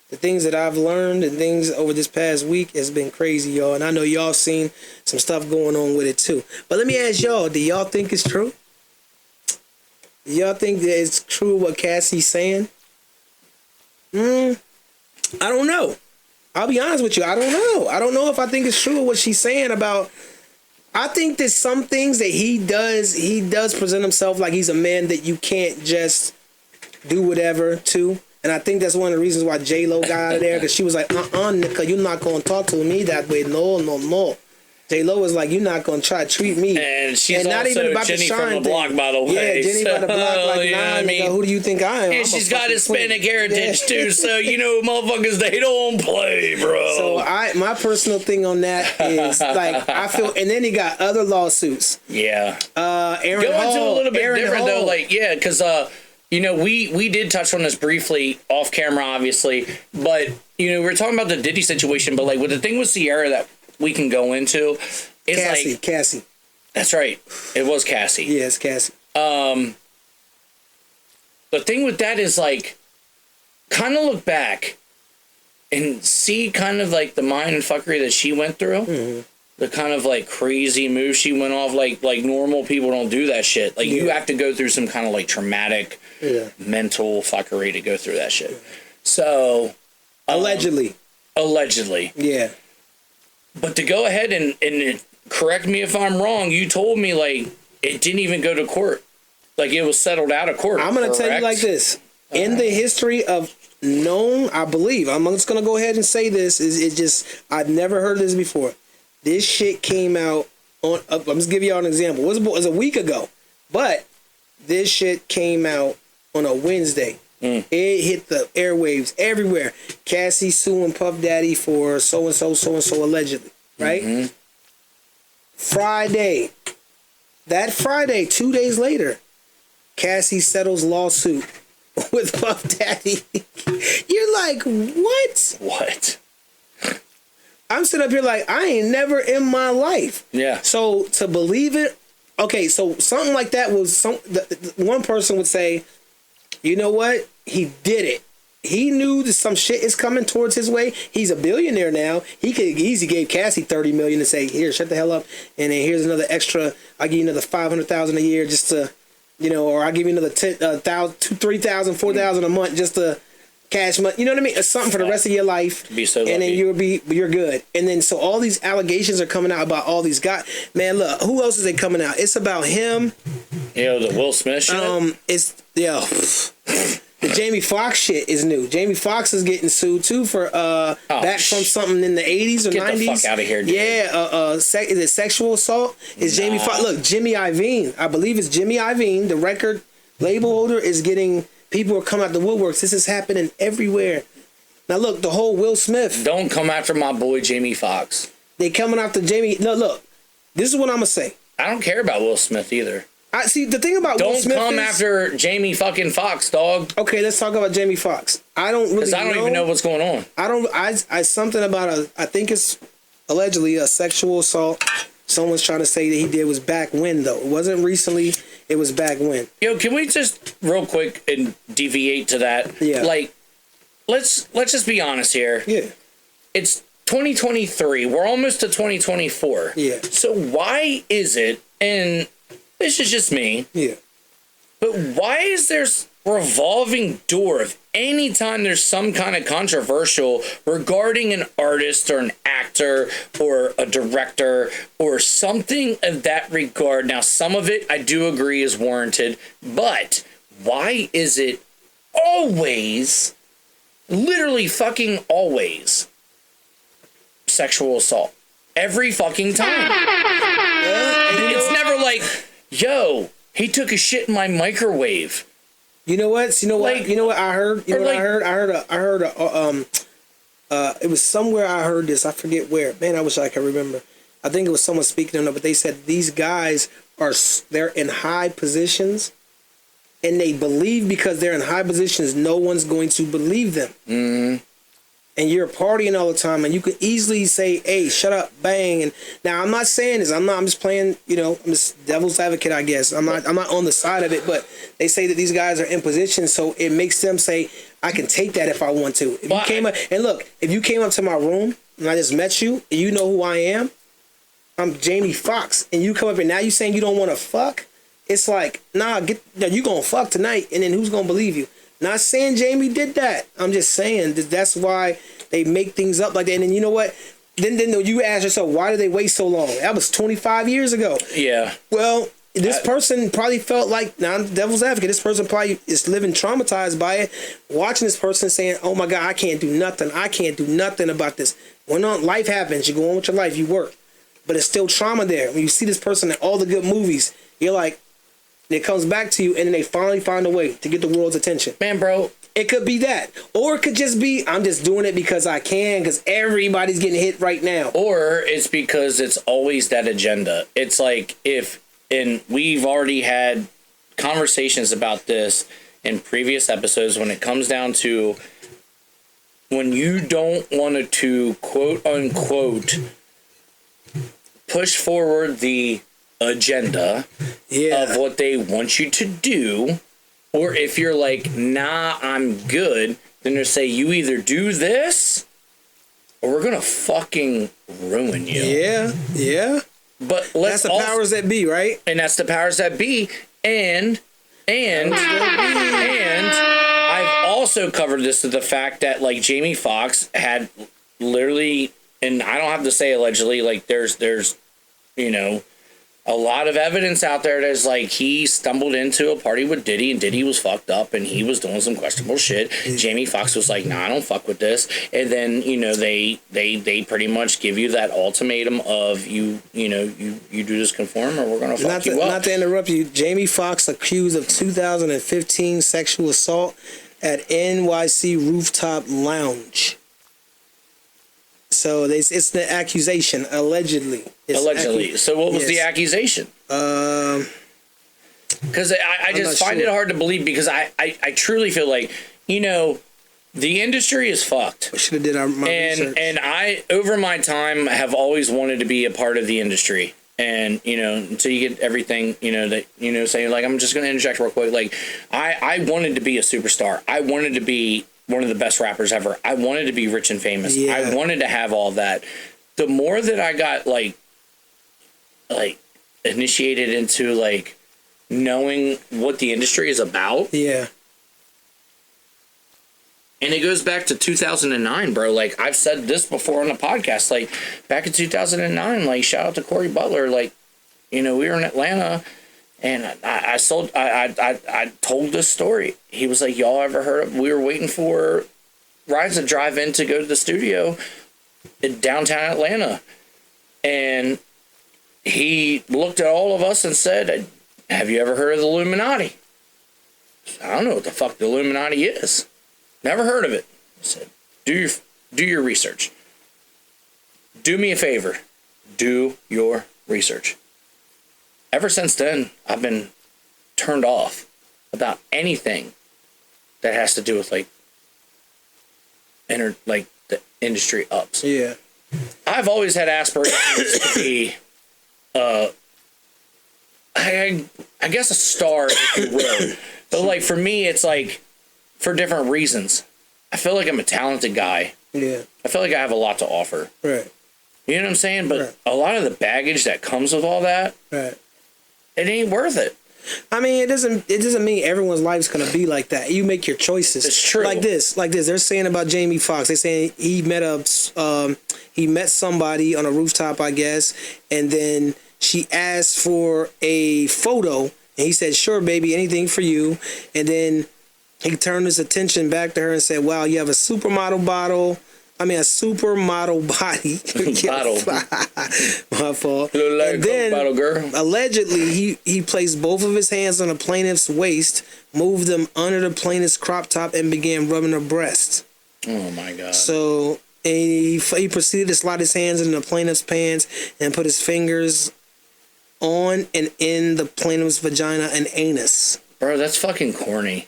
Speaker 1: The things that I've learned and things over this past week has been crazy, y'all. And I know y'all seen some stuff going on with it too. But let me ask y'all, do y'all think it's true? Do y'all think that it's true what Cassie's saying? I don't know. I'll be honest with you. I don't know. I don't know if I think it's true what she's saying about... I think that some things that he does present himself like he's a man that you can't just do whatever to. And I think that's one of the reasons why J-Lo got out of there, because she was like, nigga, you're not going to talk to me that way. No. J-Lo was like, you're not going to try to treat me.
Speaker 2: And she's and not also even about Jenny the from the block, by the way.
Speaker 1: Yeah, Jenny by the block, like, nigga, who do you think I am?
Speaker 2: And she's got Hispanic heritage, too, so, you know, motherfuckers, they don't play, bro.
Speaker 1: So, my personal thing on that is, like, I feel, and then he got other lawsuits.
Speaker 2: Yeah.
Speaker 1: Aaron
Speaker 2: Go
Speaker 1: Hall.
Speaker 2: into a little bit
Speaker 1: Aaron
Speaker 2: different,
Speaker 1: Hall.
Speaker 2: though, like, yeah, because, you know, we did touch on this briefly off camera, obviously, but, you know, we were talking about the Diddy situation, but, like, with the thing with Sierra that we can go into...
Speaker 1: Cassie.
Speaker 2: That's right. It was Cassie.
Speaker 1: Yeah, it's Cassie.
Speaker 2: The thing with that is, like, kind of look back and see kind of, like, the mind and fuckery that she went through. Mm-hmm. The kind of, like, crazy move she went off. Like normal people don't do that shit. Like, you have to go through some kind of, like, traumatic mental fuckery to go through that shit. So... Allegedly.
Speaker 1: Yeah.
Speaker 2: But to go ahead and correct me if I'm wrong, you told me, like, it didn't even go to court. Like, it was settled out of court.
Speaker 1: I'm going to tell you like this. In the history of known, I believe, I'm just going to go ahead and say this, I've never heard this before. This shit came out on, I'm just give y'all an example. It was a week ago. But this shit came out on a Wednesday. It hit the airwaves everywhere. Cassie suing Puff Daddy for so-and-so allegedly. Right? Mm-hmm. That Friday, 2 days later, Cassie settles lawsuit with Puff Daddy. You're like, what?
Speaker 2: What?
Speaker 1: I'm sitting up here like, I ain't never in my life.
Speaker 2: Yeah.
Speaker 1: So to believe it, okay, so something like that was one person would say, you know what? He did it. He knew that some shit is coming towards his way. He's a billionaire now. He could easily gave Cassie $30 million to say, here, shut the hell up. And then here's another extra. I'll give you another $500,000 a year just to, you know, or I'll give you another $3,000, $4,000 a month just to cash money. You know what I mean? It's something for the rest of your life.
Speaker 2: Be so lucky.
Speaker 1: And then you're good. And then so all these allegations are coming out about all these guys. Man, look, who else is they coming out? It's about him.
Speaker 2: You know, the Will Smith shit?
Speaker 1: The Jamie Foxx shit is new. Jamie Foxx is getting sued too for back from something in the 80s or 90s.
Speaker 2: Get the fuck out of here, dude.
Speaker 1: Yeah, is it sexual assault? Is Jamie Foxx? Look, Jimmy Iovine. I believe it's Jimmy Iovine. The record label holder is getting. People are coming out the woodworks. This is happening everywhere. Now look, the whole Will Smith.
Speaker 2: Don't come after my boy Jamie Foxx.
Speaker 1: They coming after Jamie. No, look. This is what I'm gonna say.
Speaker 2: I don't care about Will Smith either.
Speaker 1: I see the thing about Will Smith.
Speaker 2: Don't come after Jamie fucking Foxx, dog.
Speaker 1: Okay, let's talk about Jamie Foxx. I don't really know.
Speaker 2: Because I don't even know what's going on.
Speaker 1: I something about I think it's allegedly a sexual assault. Someone's trying to say that he did was back when though. It wasn't recently. It was back when.
Speaker 2: Yo, can we just real quick and deviate to that?
Speaker 1: Yeah.
Speaker 2: Like, let's just be honest here.
Speaker 1: Yeah.
Speaker 2: It's 2023. We're almost to 2024.
Speaker 1: Yeah.
Speaker 2: So why is it, and this is just me.
Speaker 1: Yeah.
Speaker 2: But why is there revolving door of any time there's some kind of controversial regarding an artist or an actor actor or a director or something of that regard. Now, some of it I do agree is warranted, but why is it always, literally fucking always, sexual assault? Every fucking time. It's never like, yo, he took a shit in my microwave.
Speaker 1: You know what? You know what?
Speaker 2: Like,
Speaker 1: you know what I heard? You know what
Speaker 2: like,
Speaker 1: I heard? It was somewhere I heard this. I forget where. Man, I wish I could remember. I think it was someone speaking on it, but they said these guys they're in high positions, and they believe because they're in high positions, no one's going to believe them.
Speaker 2: Mm-hmm.
Speaker 1: And you're partying all the time, and you could easily say, "Hey, shut up, bang!" And now I'm not saying this. I'm just playing. I'm just devil's advocate, I guess. I'm not on the side of it, but they say that these guys are in position, so it makes them say, "I can take that if I want to." If you came up and look, if you came up to my room and I just met you, and you know who I am, I'm Jamie Foxx, and you come up and now you saying you don't want to fuck. It's like, nah, you gonna fuck tonight, and then who's gonna believe you? Not saying Jamie did that. I'm just saying that's why they make things up like that. And then you know what? Then you ask yourself, why did they wait so long? That was 25 years ago.
Speaker 2: Yeah.
Speaker 1: Well, this person probably felt like, now I'm devil's advocate, this person probably is living traumatized by it, watching this person saying, oh my God, I can't do nothing. I can't do nothing about this. When life happens, you go on with your life, you work. But it's still trauma there. When you see this person in all the good movies, you're like, it comes back to you, and then they finally find a way to get the world's attention.
Speaker 2: Man, bro.
Speaker 1: It could be that. Or it could just be, I'm just doing it because I can, because everybody's getting hit right now.
Speaker 2: Or it's because it's always that agenda. It's like and we've already had conversations about this in previous episodes when it comes down to when you don't want to, quote unquote, push forward the agenda of what they want you to do, or if you're like, nah, I'm good, then they say you either do this or we're gonna fucking ruin you.
Speaker 1: Yeah.
Speaker 2: But
Speaker 1: that's the powers that be, right?
Speaker 2: And that's the powers that be. And I've also covered this to the fact that like Jamie Foxx had literally, and I don't have to say allegedly, like there's a lot of evidence out there that's like he stumbled into a party with Diddy, and Diddy was fucked up and he was doing some questionable shit. Jamie Foxx was like, nah, I don't fuck with this. And then, they pretty much give you that ultimatum of you do this conform or we're going to fuck you up.
Speaker 1: Not to interrupt you, Jamie Foxx accused of 2015 sexual assault at NYC Rooftop Lounge. So it's the accusation, allegedly.
Speaker 2: So what was the accusation? Because I just find it hard to believe, because I truly feel like, the industry is fucked.
Speaker 1: We should have did my research.
Speaker 2: And I, over my time, have always wanted to be a part of the industry. And, until you get everything, saying, like, I'm just going to interject real quick. Like, I wanted to be a superstar. I wanted to be one of the best rappers ever. I wanted to be rich and famous. Yeah. I wanted to have all that. The more that I got like initiated into like knowing what the industry is about.
Speaker 1: Yeah.
Speaker 2: And it goes back to 2009, bro. Like I've said this before on the podcast, like back in 2009, like shout out to Corey Butler. Like, we were in Atlanta. And I told this story. He was like, y'all ever heard of, we were waiting for rides to drive in to go to the studio in downtown Atlanta. And he looked at all of us and said, have you ever heard of the Illuminati? I don't know what the fuck the Illuminati is. Never heard of it. I said, do your research. Do me a favor. Do your research. Ever since then, I've been turned off about anything that has to do with like the industry ups.
Speaker 1: Yeah.
Speaker 2: I've always had aspirations to be, I guess a star, if you will. But like for me, it's like for different reasons. I feel like I'm a talented guy.
Speaker 1: Yeah.
Speaker 2: I feel like I have a lot to offer.
Speaker 1: Right.
Speaker 2: You know what I'm saying? But a lot of the baggage that comes with all that.
Speaker 1: Right.
Speaker 2: It ain't worth it.
Speaker 1: I mean, it doesn't mean everyone's life's gonna be like that. You make your choices.
Speaker 2: It's true.
Speaker 1: Like this. They're saying about Jamie Foxx. They're saying he met somebody on a rooftop, I guess, and then she asked for a photo, and he said, "Sure, baby, anything for you." And then he turned his attention back to her and said, "Wow, you have a supermodel body."
Speaker 2: Bottle.
Speaker 1: My fault.
Speaker 2: Look like
Speaker 1: And
Speaker 2: a
Speaker 1: then,
Speaker 2: bottle girl.
Speaker 1: allegedly, he placed both of his hands on the plaintiff's waist, moved them under the plaintiff's crop top, and began rubbing her breast.
Speaker 2: Oh, my God.
Speaker 1: So he proceeded to slide his hands into the plaintiff's pants and put his fingers on and in the plaintiff's vagina and anus.
Speaker 2: Bro, that's fucking corny.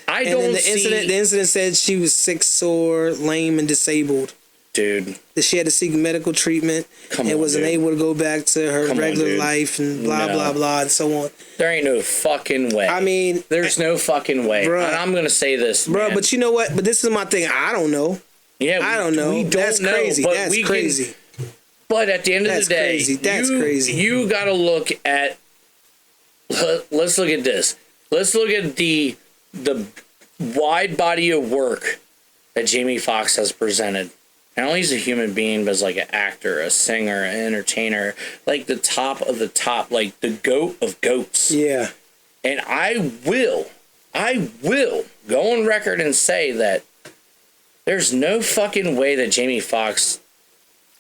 Speaker 1: The incident said she was sick, sore, lame, and disabled.
Speaker 2: Dude.
Speaker 1: That she had to seek medical treatment and wasn't able to go back to her regular life and blah, blah, blah, and so on.
Speaker 2: There ain't no fucking way.
Speaker 1: I mean...
Speaker 2: There's no fucking way.
Speaker 1: Bruh,
Speaker 2: and I'm going to say this,
Speaker 1: bro,
Speaker 2: man.
Speaker 1: But you know what? But this is my thing. I don't know.
Speaker 2: Yeah,
Speaker 1: I don't know. That's crazy. That's crazy.
Speaker 2: But at the end of the day...
Speaker 1: That's crazy.
Speaker 2: You got to look at... Let's look at this. Let's look at the wide body of work that Jamie Foxx has presented. Not only is a human being, but as like an actor, a singer, an entertainer, like the top of the top, like the goat of goats.
Speaker 1: Yeah.
Speaker 2: And I will go on record and say that there's no fucking way that Jamie Foxx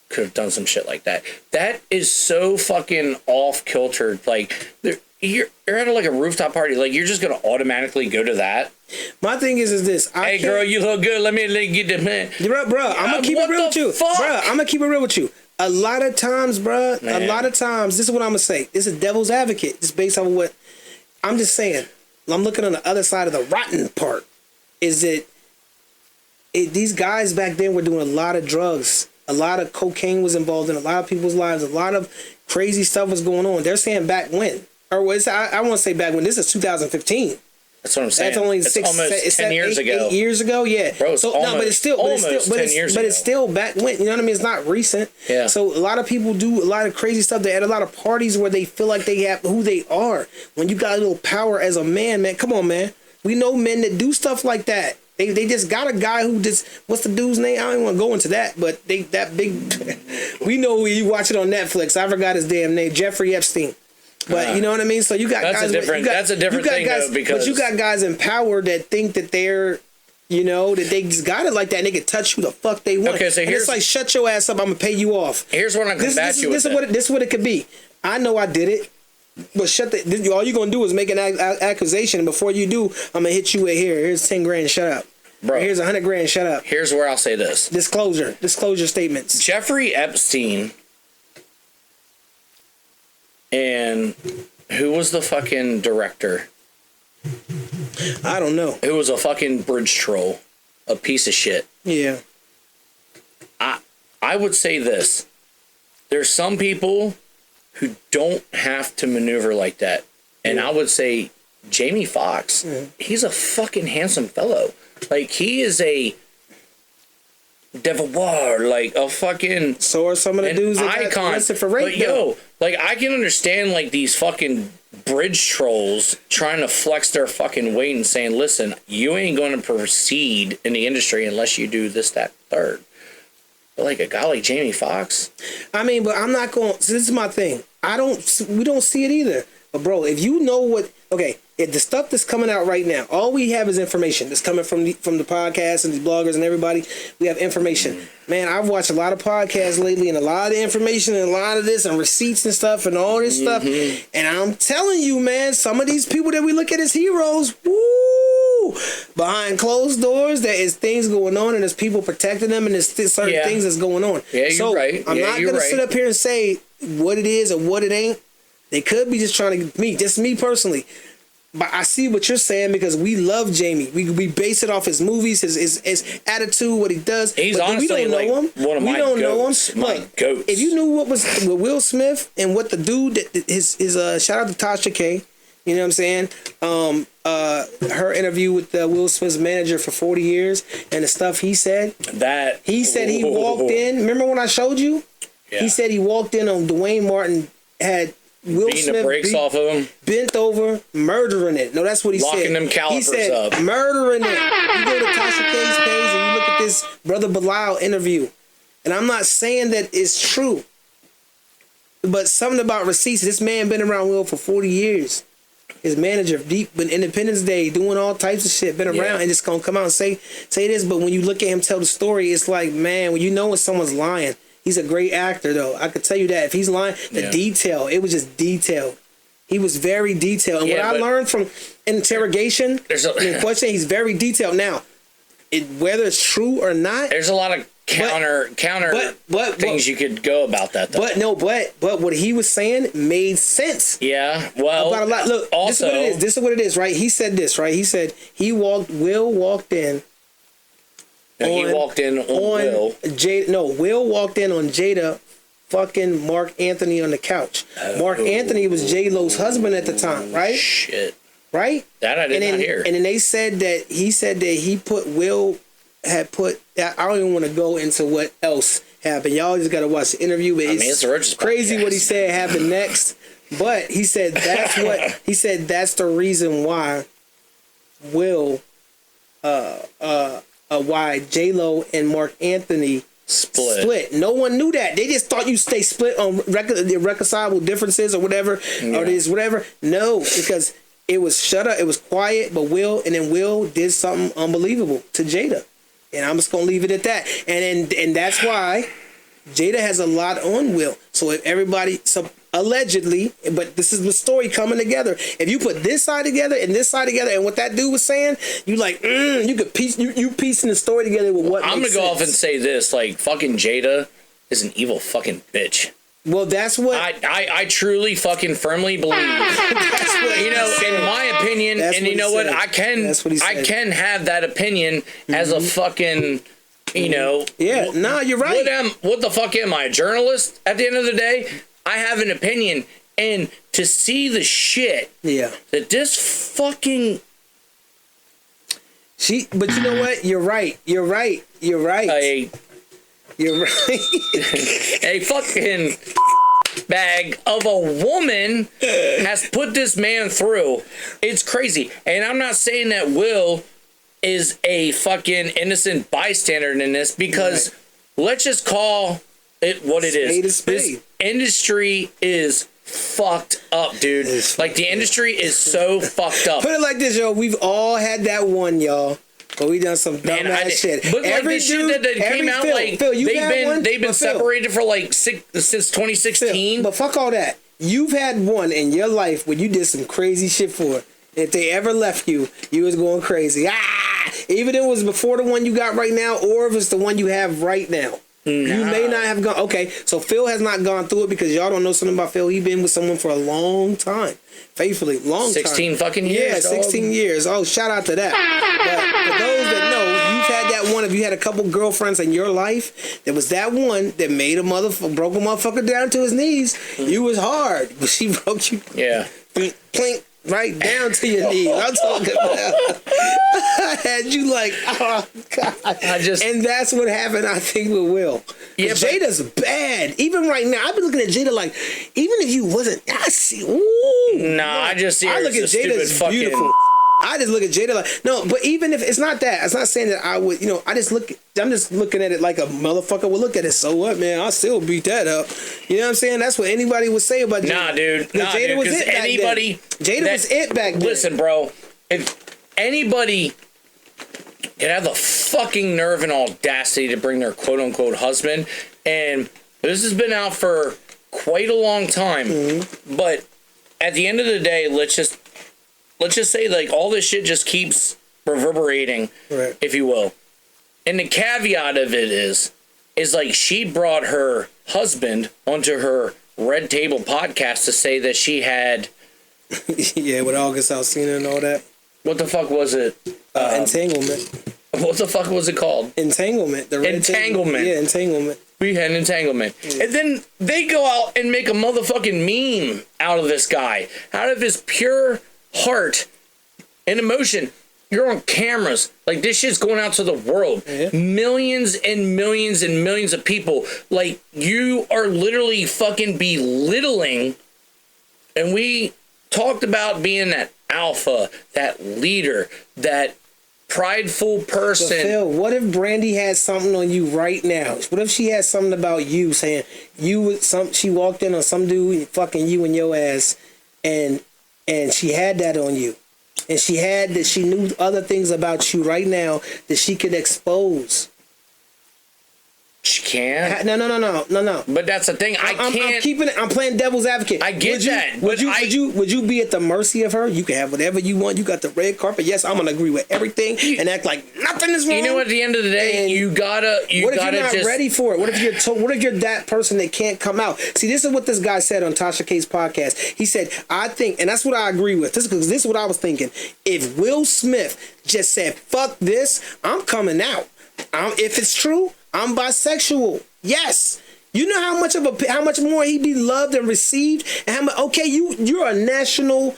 Speaker 2: could have done some shit like that. That is so fucking off kilter. Like you're at like a rooftop party, like you're just gonna automatically go to that.
Speaker 1: My thing is this.
Speaker 2: Hey girl, you look good. Let me get the man.
Speaker 1: Bro, I'm gonna keep it real with you. Bro, I'm gonna keep it real with you. A lot of times, bro, this is what I'm gonna say. This is devil's advocate. It's based on what I'm just saying. I'm looking on the other side of the rotten part. Is that these guys back then were doing a lot of drugs. A lot of cocaine was involved in a lot of people's lives. A lot of crazy stuff was going on. They're saying back when. Or I want to say back when. This is 2015.
Speaker 2: That's what I'm saying.
Speaker 1: That's only
Speaker 2: almost 10 years ago.
Speaker 1: 8 years ago, yeah.
Speaker 2: Bro,
Speaker 1: but it's still back when. You know what I mean? It's not recent.
Speaker 2: Yeah.
Speaker 1: So a lot of people do a lot of crazy stuff. They had a lot of parties where they feel like they have who they are. When you got a little power as a man, come on, man. We know men that do stuff like that. They just got a guy who just, what's the dude's name? I don't even want to go into that, but we know you watch it on Netflix. I forgot his damn name, Jeffrey Epstein. But you know what I mean? So you got
Speaker 2: that's
Speaker 1: guys.
Speaker 2: That's a different thing,
Speaker 1: guys,
Speaker 2: though, because.
Speaker 1: But you got guys in power that think that they're, that they just got it like that and they can touch who the fuck they want. Okay, so it's like, shut your ass up, I'm going to pay you off.
Speaker 2: Here's what I'm going to combat you with.
Speaker 1: This is what it could be. I know I did it. But all you're going to do is make an accusation. And before you do, I'm going to hit you with here's 10 grand, shut up. Bro, here's 100 grand, shut up.
Speaker 2: Here's where I'll say this.
Speaker 1: Disclosure statements.
Speaker 2: Jeffrey Epstein and who was the fucking director?
Speaker 1: I don't know.
Speaker 2: Who was a fucking bridge troll. A piece of shit.
Speaker 1: Yeah.
Speaker 2: I would say this. There's some people who don't have to maneuver like that. And I would say Jamie Foxx, he's a fucking handsome fellow. Like, he is a devoir, like a fucking...
Speaker 1: So are some of the dudes that got arrested for rape.
Speaker 2: But like, I can understand, like, these fucking bridge trolls trying to flex their fucking weight and saying, listen, you ain't going to proceed in the industry unless you do this, that, third. But, like, a guy like Jamie Foxx...
Speaker 1: I mean, but I'm not going... So this is my thing. We don't see it either. But, bro, if you know what... Okay, if the stuff that's coming out right now, all we have is information that's coming from the podcast and these bloggers and everybody. We have information. Man, I've watched a lot of podcasts lately and a lot of information and a lot of this and receipts and stuff and all this stuff. And I'm telling you, man, some of these people that we look at as heroes, woo, behind closed doors, there is things going on and there's people protecting them and there's certain things that's going on.
Speaker 2: Yeah, you're right.
Speaker 1: I'm not going to sit up here and say what it is or what it ain't. They could be just trying to get me, just me personally. But I see what you're saying because we love Jamie. We base it off his movies, his attitude, what he does.
Speaker 2: He's honestly
Speaker 1: we don't know him.
Speaker 2: One of my goats. Goats.
Speaker 1: If you knew what was with Will Smith and what the dude his shout out to Tasha K. You know what I'm saying? Her interview with Will Smith's manager for 40 years and the stuff he said. He said he walked in. Remember when I showed you? Yeah. He said he walked in on Dwayne Martin had Will
Speaker 2: beating
Speaker 1: Smith
Speaker 2: the brakes off of him,
Speaker 1: bent over, murdering it. No, that's what he said.
Speaker 2: Locking them calipers
Speaker 1: he said,
Speaker 2: up.
Speaker 1: Murdering it. You go to Tasha K's page and you look at this Brother Bilal interview. And I'm not saying that it's true. But something about receipts. This man been around Will for 40 years. His manager, deep in Independence Day, doing all types of shit, been around and just gonna come out and say this. But when you look at him tell the story, it's like, man, when you know when someone's lying. He's a great actor, though. I could tell you that. If he's lying, the detail, it was just detailed. He was very detailed. And what I learned from interrogation, and question, he's very detailed. Now, whether it's true or not,
Speaker 2: there's a lot of counter things you could go about that, though.
Speaker 1: But what he was saying made sense.
Speaker 2: Yeah, well,
Speaker 1: about a lot. Look,
Speaker 2: also,
Speaker 1: this is what it is, right? He said this, right? He said Will walked in.
Speaker 2: Will walked in on Will.
Speaker 1: Will walked in on Jada fucking Mark Anthony on the couch. Mark Anthony was J-Lo's husband at the time, right?
Speaker 2: Shit.
Speaker 1: Right?
Speaker 2: That I did not hear.
Speaker 1: And then they said that he put Will had put, I don't even want to go into what else happened. Y'all just got to watch the interview. But it's
Speaker 2: the Roaches
Speaker 1: crazy
Speaker 2: podcast.
Speaker 1: what he said happened next. But he said that's the reason why Will why J-Lo and Mark Anthony split. No one knew that. They just thought you stay split on irreconcilable differences or whatever, or this whatever. No, because it was shut up. It was quiet. But Will did something unbelievable to Jada, and I'm just gonna leave it at that. And that's why Jada has a lot on Will. So if everybody, allegedly, but this is the story coming together. If you put this side together and this side together, and what that dude was saying, you like, you could piecing the story together with what.
Speaker 2: I'm gonna go off and say this: like, fucking Jada is an evil fucking bitch.
Speaker 1: Well, that's what
Speaker 2: I truly fucking firmly believe.
Speaker 1: That's what
Speaker 2: in my opinion, and you know what, I can have that opinion as a fucking.
Speaker 1: You're right.
Speaker 2: What the fuck am I, a journalist? At the end of the day, I have an opinion, and to see the shit that this fucking
Speaker 1: but you know what? You're right. You're right. A
Speaker 2: fucking bag of a woman has put this man through. It's crazy, and I'm not saying that Will is a fucking innocent bystander in this, because let's just call it what it is. This industry is fucked up, dude. Like, the industry is so fucked up.
Speaker 1: Put it like this, yo. We've all had that one, y'all. But we done some dumb ass shit.
Speaker 2: But every shit that came out, they've been separated for like since 2016.
Speaker 1: But fuck all that. You've had one in your life where you did some crazy shit for it. If they ever left you, you was going crazy. Even if it was before the one you got right now, or if it's the one you have right now. You may not have gone. Okay, so Phil has not gone through it because y'all don't know something about Phil. He's been with someone for a long time. Faithfully, long
Speaker 2: 16
Speaker 1: time.
Speaker 2: fucking years.
Speaker 1: Yeah, 16 years. Oh, shout out to that. But for those that know, you've had that one. If you had a couple girlfriends in your life, there was that one that made broke a motherfucker down to his knees. You was hard, but she broke you.
Speaker 2: Yeah.
Speaker 1: Plink. Right down to your knees. I'm talking about. I had you like, oh God. And that's what happened, I think, with Will. Yeah, Jada's bad. Even right now, I've been looking at Jada like, even if you wasn't, I see. Ooh,
Speaker 2: I just see her as a stupid fucking.
Speaker 1: Beautiful. I just look at Jada like, no, but even if it's not that, it's not saying that I would, I'm just looking at it like a motherfucker would look at it. So what, man? I'll still beat that up. You know what I'm saying? That's what anybody would say about Jada.
Speaker 2: Nah, dude.
Speaker 1: Jada was it back then. Jada was it back then.
Speaker 2: Listen, bro. If anybody could have the fucking nerve and audacity to bring their quote unquote husband, and this has been out for quite a long time, but at the end of the day, let's just say, like, all this shit just keeps reverberating, if you will. And the caveat of it is like, she brought her husband onto her Red Table podcast to say that she had...
Speaker 1: yeah, with August Alsina and all that.
Speaker 2: What the fuck was it?
Speaker 1: Entanglement.
Speaker 2: What the fuck was it called?
Speaker 1: Entanglement.
Speaker 2: Entanglement.
Speaker 1: Yeah, Entanglement.
Speaker 2: We had Entanglement. Yeah. And then they go out and make a motherfucking meme out of this guy. Out of his pure heart and emotion. You're on cameras. Like, this shit's going out to the world. Yeah. Millions and millions and millions of people. Like, you are literally fucking belittling And we talked about being that alpha, that leader, that prideful person.
Speaker 1: But Phil, what if Brandy had something on you right now? What if she had something about you, saying she walked in on some dude fucking you and your ass, and she had that on you, and she knew other things about you right now that she could expose.
Speaker 2: She can't.
Speaker 1: No.
Speaker 2: But that's the thing. I can't.
Speaker 1: I'm keeping it. I'm playing devil's advocate.
Speaker 2: I get that.
Speaker 1: Would you be at the mercy of her? You can have whatever you want. You got the red carpet. Yes, I'm gonna agree with everything and act like nothing is wrong.
Speaker 2: You know, at the end of the day,
Speaker 1: and
Speaker 2: you gotta.
Speaker 1: What if you're not ready for it? What if you're that person that can't come out? See, this is what this guy said on Tasha K's podcast. He said, "I think," and that's what I agree with. This is what I was thinking. If Will Smith just said, "Fuck this," I'm coming out. If it's true, I'm bisexual. Yes. You know how much more he'd be loved and received, and you're a national,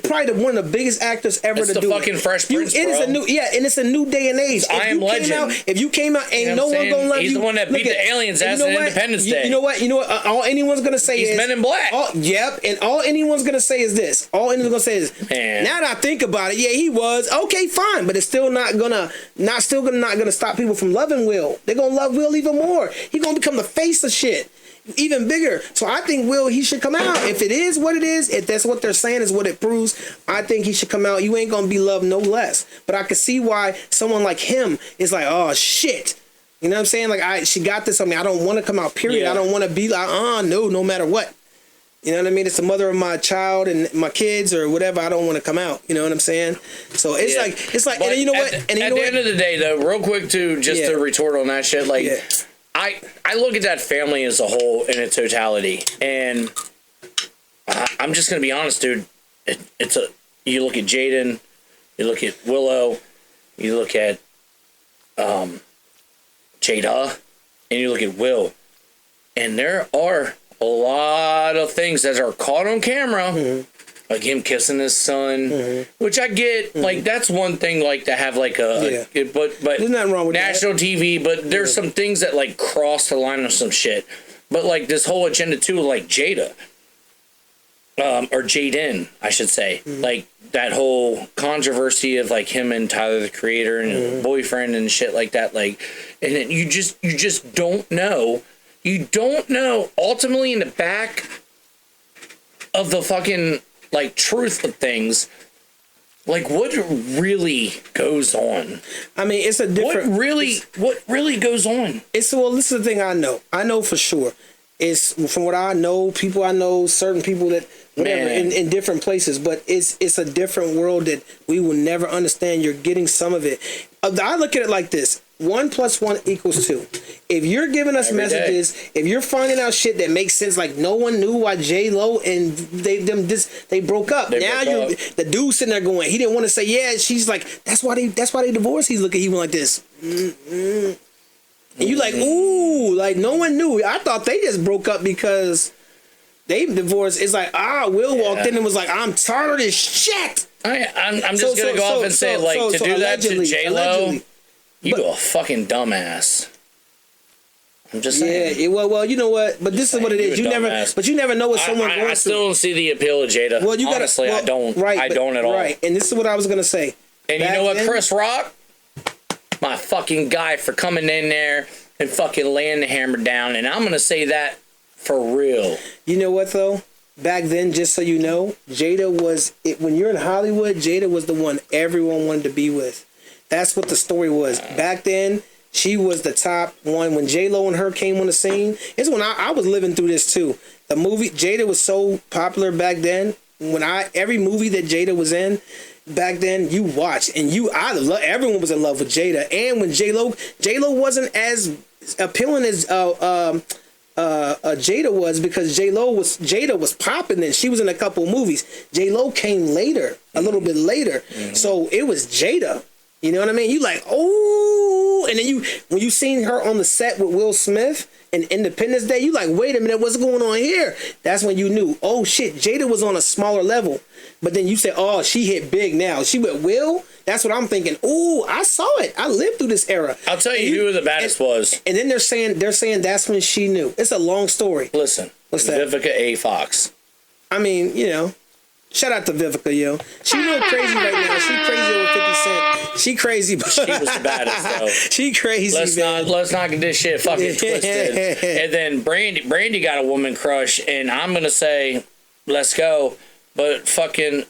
Speaker 1: probably one of the biggest actors ever
Speaker 2: it's
Speaker 1: to do it.
Speaker 2: It's the fucking Fresh Prince,
Speaker 1: It is a new, and it's a new day and age.
Speaker 2: I am legend.
Speaker 1: If you came out, ain't no one gonna love you.
Speaker 2: He's the one that beat the aliens ass on Independence Day.
Speaker 1: You know what? All anyone's gonna say is
Speaker 2: he's Men in Black.
Speaker 1: And all anyone's gonna say is this. All anyone's gonna say is,
Speaker 2: man.
Speaker 1: Now that I think about it, yeah, he was okay, fine, but it's still not gonna stop people from loving Will. They're gonna love Will even more. He's gonna become the face of shit. Even bigger. So I think he should come out. If it is what it is, if that's what they're saying is what it proves, I think he should come out. You ain't gonna be loved no less. But I can see why someone like him is like, oh shit. You know what I'm saying? Like she got this on me. I don't want to come out, period. Yeah. I don't want to be like, no matter what. You know what I mean? It's the mother of my child and my kids or whatever. I don't want to come out. You know what I'm saying? So it's like,
Speaker 2: but
Speaker 1: and you know what?
Speaker 2: At the end of the day, though, real quick to retort on that shit, like. Yeah. I look at that family as a whole in its totality, and I'm just gonna be honest, dude. You look at Jaden, you look at Willow, you look at Jada, and you look at Will, and there are a lot of things that are caught on camera. Mm-hmm. Like him kissing his son, mm-hmm. which I get. Mm-hmm. Like that's one thing. Like to have like but
Speaker 1: there's nothing wrong with
Speaker 2: national TV. But there's some things that like cross the line of some shit. But like this whole agenda too, like Jada, or Jaden, I should say, like that whole controversy of like him and Tyler the Creator and his boyfriend and shit like that. Like, and then you just don't know. You don't know ultimately in the back of the fucking. Like truth of things, like what really goes on.
Speaker 1: I mean, it's a different.
Speaker 2: What really goes on?
Speaker 1: This is the thing I know. I know for sure. It's from what I know, people I know, certain people that whatever in different places. But it's a different world that we will never understand. You're getting some of it. I look at it like this: 1 + 1 = 2. If you're giving us messages, if you're finding out shit that makes sense, like no one knew why J-Lo and they broke up. The dude sitting there going, he didn't want to say, yeah. She's like, that's why they divorced. He went like this. Mm-hmm. And you like, ooh, like no one knew. I thought they just broke up because they divorced. It's like, Will walked in and was like, I'm tired of this shit.
Speaker 2: I'm just gonna go off and say, to do that to J-Lo, you a fucking dumbass. I'm just saying.
Speaker 1: Yeah, well, you know what? But this is what it is. You never know what someone going through. I
Speaker 2: still don't see the appeal of Jada. Well, honestly, I don't. Right, I don't at all. Right,
Speaker 1: and this is what I was gonna say.
Speaker 2: And you know what, Chris Rock, my fucking guy for coming in there and fucking laying the hammer down. And I'm gonna say that for real.
Speaker 1: You know what though? Back then, just so you know, Jada was when you're in Hollywood. Jada was the one everyone wanted to be with. That's what the story was. Back then, she was the top one. When J-Lo and her came on the scene, it's when I was living through this too. The movie, Jada was so popular back then. Every movie that Jada was in back then, you watched. And everyone was in love with Jada. And when J-Lo wasn't as appealing as Jada was, because Jada was popping then. She was in a couple movies. J-Lo came later, a little bit later. Mm-hmm. So it was Jada. You know what I mean? You like, oh, and then when you seen her on the set with Will Smith in Independence Day, you like, wait a minute, what's going on here? That's when you knew, oh shit, Jada was on a smaller level. But then you said, oh, she hit big now. She with Will? That's what I'm thinking. Ooh, I saw it. I lived through this era.
Speaker 2: I'll tell you who the baddest was.
Speaker 1: And then they're saying that's when she knew. It's a long story.
Speaker 2: Listen, what's that? Vivica A. Fox.
Speaker 1: I mean, you know, shout out to Vivica, yo. She real crazy right now. She crazy over 50 Cent. She crazy, but
Speaker 2: She was the baddest though.
Speaker 1: She crazy,
Speaker 2: Let's not get this shit fucking twisted. And then Brandy got a woman crush, and I'm gonna say, let's go, but fucking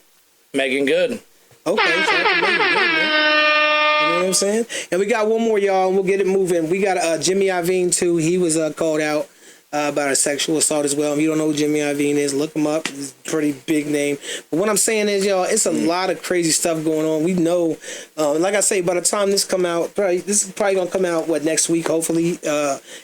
Speaker 2: Megan Good.
Speaker 1: Okay, shout out to Megan Good, man. You know what I'm saying? And we got one more, y'all, and we'll get it moving. We got Jimmy Iovine, too. He was called out about a sexual assault as well. If you don't know who Jimmy Iovine is, look him up. He's a pretty big name. But what I'm saying is, y'all, it's a lot of crazy stuff going on. We know, like I say, by the time this come out, this is probably going to come out, next week, hopefully.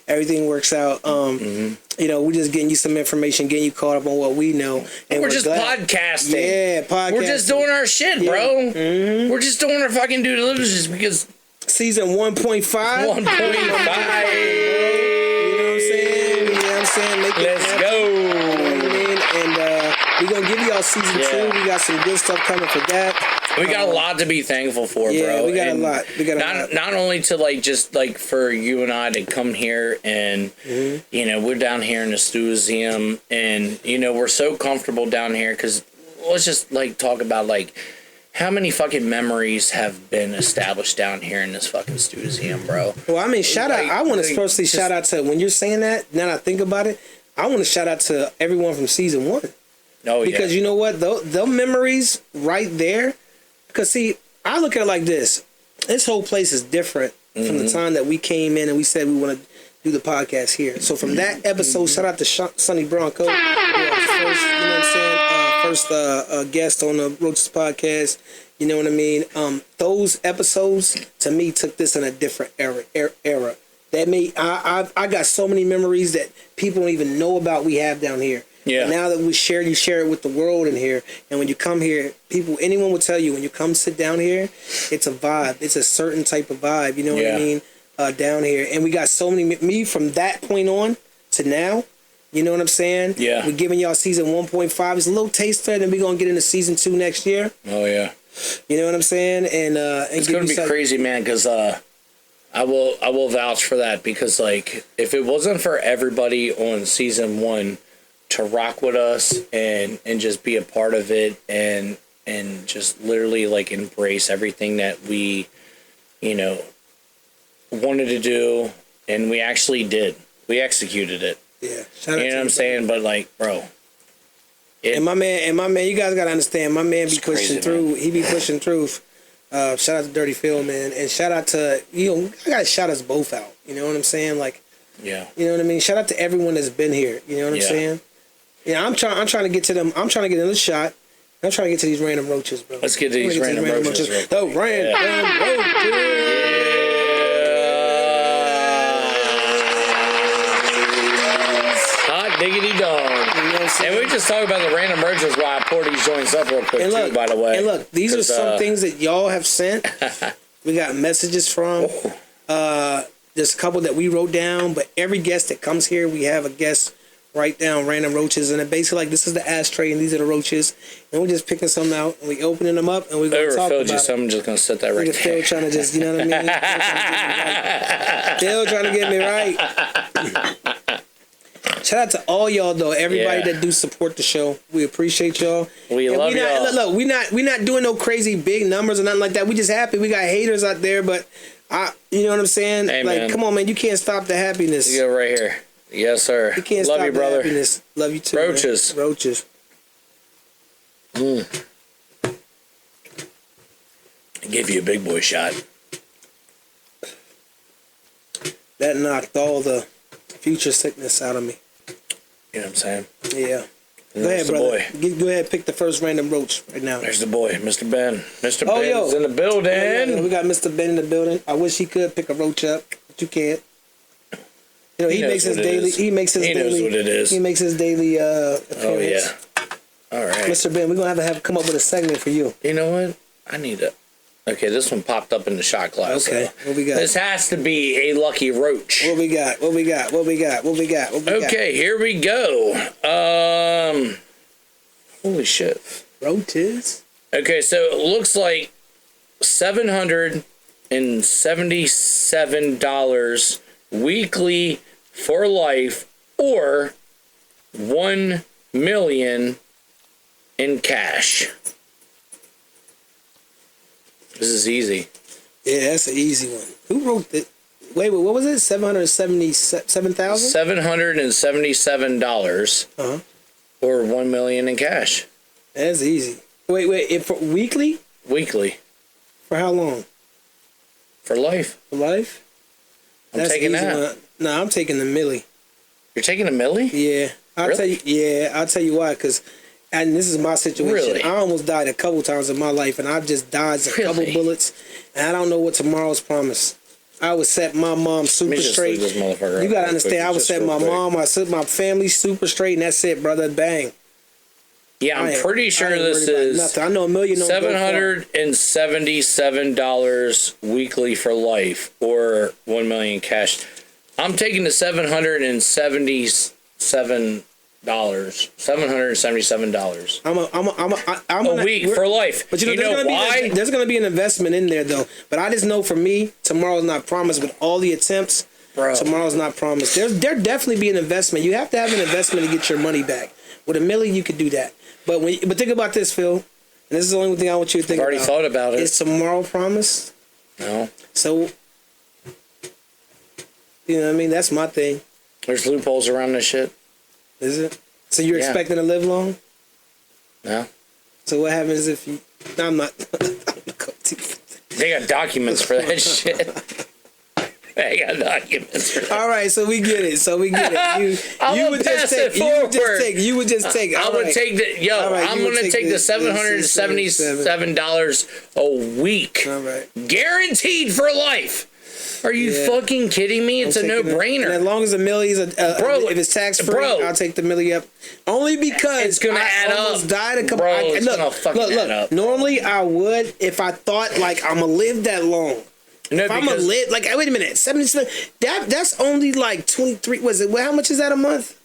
Speaker 1: Everything works out. You know, we're just getting you some information, getting you caught up on what we know. And
Speaker 2: we're just podcasting.
Speaker 1: Yeah, podcasting.
Speaker 2: We're just doing our shit, bro. Mm-hmm. We're just doing our fucking due diligence because...
Speaker 1: Season 1.5. 1.5. You know what I'm saying?
Speaker 2: Let's go.
Speaker 1: You know what I mean? And we're going to give y'all season 2. We got some good stuff coming for that.
Speaker 2: We got a lot to be thankful for, bro.
Speaker 1: We got a lot.
Speaker 2: Not only to like just like for you and I to come here and you know, we're down here in the Studium and you know, we're so comfortable down here because let's just like talk about like how many fucking memories have been established down here in this fucking Studium, bro.
Speaker 1: Well, I mean, shout out. I want to personally shout out to, when you're saying that, now that I think about it, I want to shout out to everyone from season 1.
Speaker 2: Oh,
Speaker 1: because you know what? Those memories right there. Because, see, I look at it like this. This whole place is different from the time that we came in and we said we want to do the podcast here. So from that episode, shout out to Sonny Bronco, who was first, you know what I'm saying, first guest on the Roaches podcast. You know what I mean? Those episodes, to me, took this in a different era. That made, I got so many memories that people don't even know about we have down here. Yeah. And now that you share it with the world in here. And when you come here, anyone will tell you, when you come sit down here, it's a vibe. It's a certain type of vibe. You know what I mean? Down here. And we got so many, me from that point on to now, you know what I'm saying? Yeah. We're giving y'all season 1.5. It's a little taster, and then we're going to get into season 2 next year. Oh, yeah. You know what I'm saying? And
Speaker 2: it's going to be crazy, man, because I will vouch for that, because, like, if it wasn't for everybody on season 1 to rock with us and just be a part of it and just literally like embrace everything that we, you know, wanted to do, and we actually did. We executed it. Yeah. You know what I'm saying? But like, bro. And my man, you guys gotta understand, my man be pushing through. He be pushing through. Shout out to Dirty Phil, man, and shout out to, you know, I gotta shout us both out. You know what I'm saying? Like, yeah. You know what I mean? Shout out to everyone that's been here. You know what I'm saying? Yeah, I'm trying to get to them. I'm trying to get another shot. I'm trying to get to these random roaches, bro. Let's get to these random roaches. The random roaches. Hot diggity dog. You know, and we just talk about the random roaches while I pour these joints up real quick, too, by the way. And look, these are some things that y'all have sent. We got messages from. There's a couple that we wrote down, but every guest that comes here, we have a guest write down random roaches, and it basically like, this is the ashtray and these are the roaches, and we're just picking some out and we opening them up and we're going to talk about it. I'm just going to set that right there. Still trying to just, you know what I mean? Still trying to get me right. Shout out to all y'all though, everybody that do support the show. We appreciate y'all. We love y'all. Look, we not doing no crazy big numbers or nothing like that. We just happy. We got haters out there, but you know what I'm saying? Hey, like, man, come on, man, you can't stop the happiness. You go right here. Yes, sir. You can't stop you, brother. Happiness. Love you too. Roaches. Man. Roaches. I gave you a big boy shot. That knocked all the future sickness out of me. You know what I'm saying? Yeah. Go ahead, brother. Go ahead, pick the first random roach right now. There's the boy, Mr. Ben. Mr. Ben's in the building. Yeah, we got Mr. Ben in the building. I wish he could pick a roach up, but you can't. You know, he makes his daily. He makes his daily. He knows what it is. He makes his daily appearance. Oh yeah. All right, Mr. Ben, we're gonna have to come up with a segment for you. You know what? I need it. Okay, this one popped up in the shot glass. Okay, so what we got? This has to be a lucky roach. What we got? What we got? What we got? What we got? What we got? Okay, here we go. Holy shit. Roaches. Okay, so it looks like $777 weekly for life, or $1,000,000 in cash. This is easy.
Speaker 1: Yeah, that's an easy one. Who wrote it? Wait, what was it? 777,000?
Speaker 2: $777.
Speaker 1: Uh-huh.
Speaker 2: Or $1 million in cash.
Speaker 1: That's easy. Wait, for weekly?
Speaker 2: Weekly.
Speaker 1: For how long?
Speaker 2: For life.
Speaker 1: For life?
Speaker 2: I'm taking that.
Speaker 1: No, I'm taking the milli.
Speaker 2: You're taking a milli?
Speaker 1: Yeah. I'll tell you why, because and this is my situation.
Speaker 2: Really?
Speaker 1: I almost died a couple times in my life, and I've just dodged a couple bullets, and I don't know what tomorrow's promise. I would set my mom super straight. You gotta understand, I would set my mom, I set my family super straight, and that's it, brother. Bang.
Speaker 2: Yeah, I'm pretty sure this is
Speaker 1: nothing. I know $1 million.
Speaker 2: $777 weekly for life, or $1 million cash. I'm taking the $777. $777. I'm a week for life.
Speaker 1: But you know
Speaker 2: why?
Speaker 1: There's gonna be an investment in there though. But I just know for me, tomorrow's not promised. With all the attempts, tomorrow's not promised. There definitely be an investment. You have to have an investment to get your money back. With $1 million, you could do that. But think about this, Phil. And this is the only thing I want you to think about.
Speaker 2: I've already thought about it.
Speaker 1: Is tomorrow promised?
Speaker 2: No.
Speaker 1: So, you know what I mean? That's my thing.
Speaker 2: There's loopholes around this shit.
Speaker 1: Is it? So you're expecting to live long?
Speaker 2: No.
Speaker 1: So what happens if you... No, I'm not...
Speaker 2: They got documents for that shit. They got documents for that.
Speaker 1: All right, so we get it. You would just take.
Speaker 2: I'm going to take the $777 a week.
Speaker 1: All right.
Speaker 2: Guaranteed for life. Are you fucking kidding me? It's a no-brainer.
Speaker 1: And as long as the milli is if it's tax-free, I'll take the milli up. Only because
Speaker 2: it's gonna add up.
Speaker 1: Died a couple. Look. Normally, I would if I thought like I'm gonna live that long.
Speaker 2: No,
Speaker 1: if I'm gonna live like wait a minute, 77. That's only like 23. Was it? How much is that a month?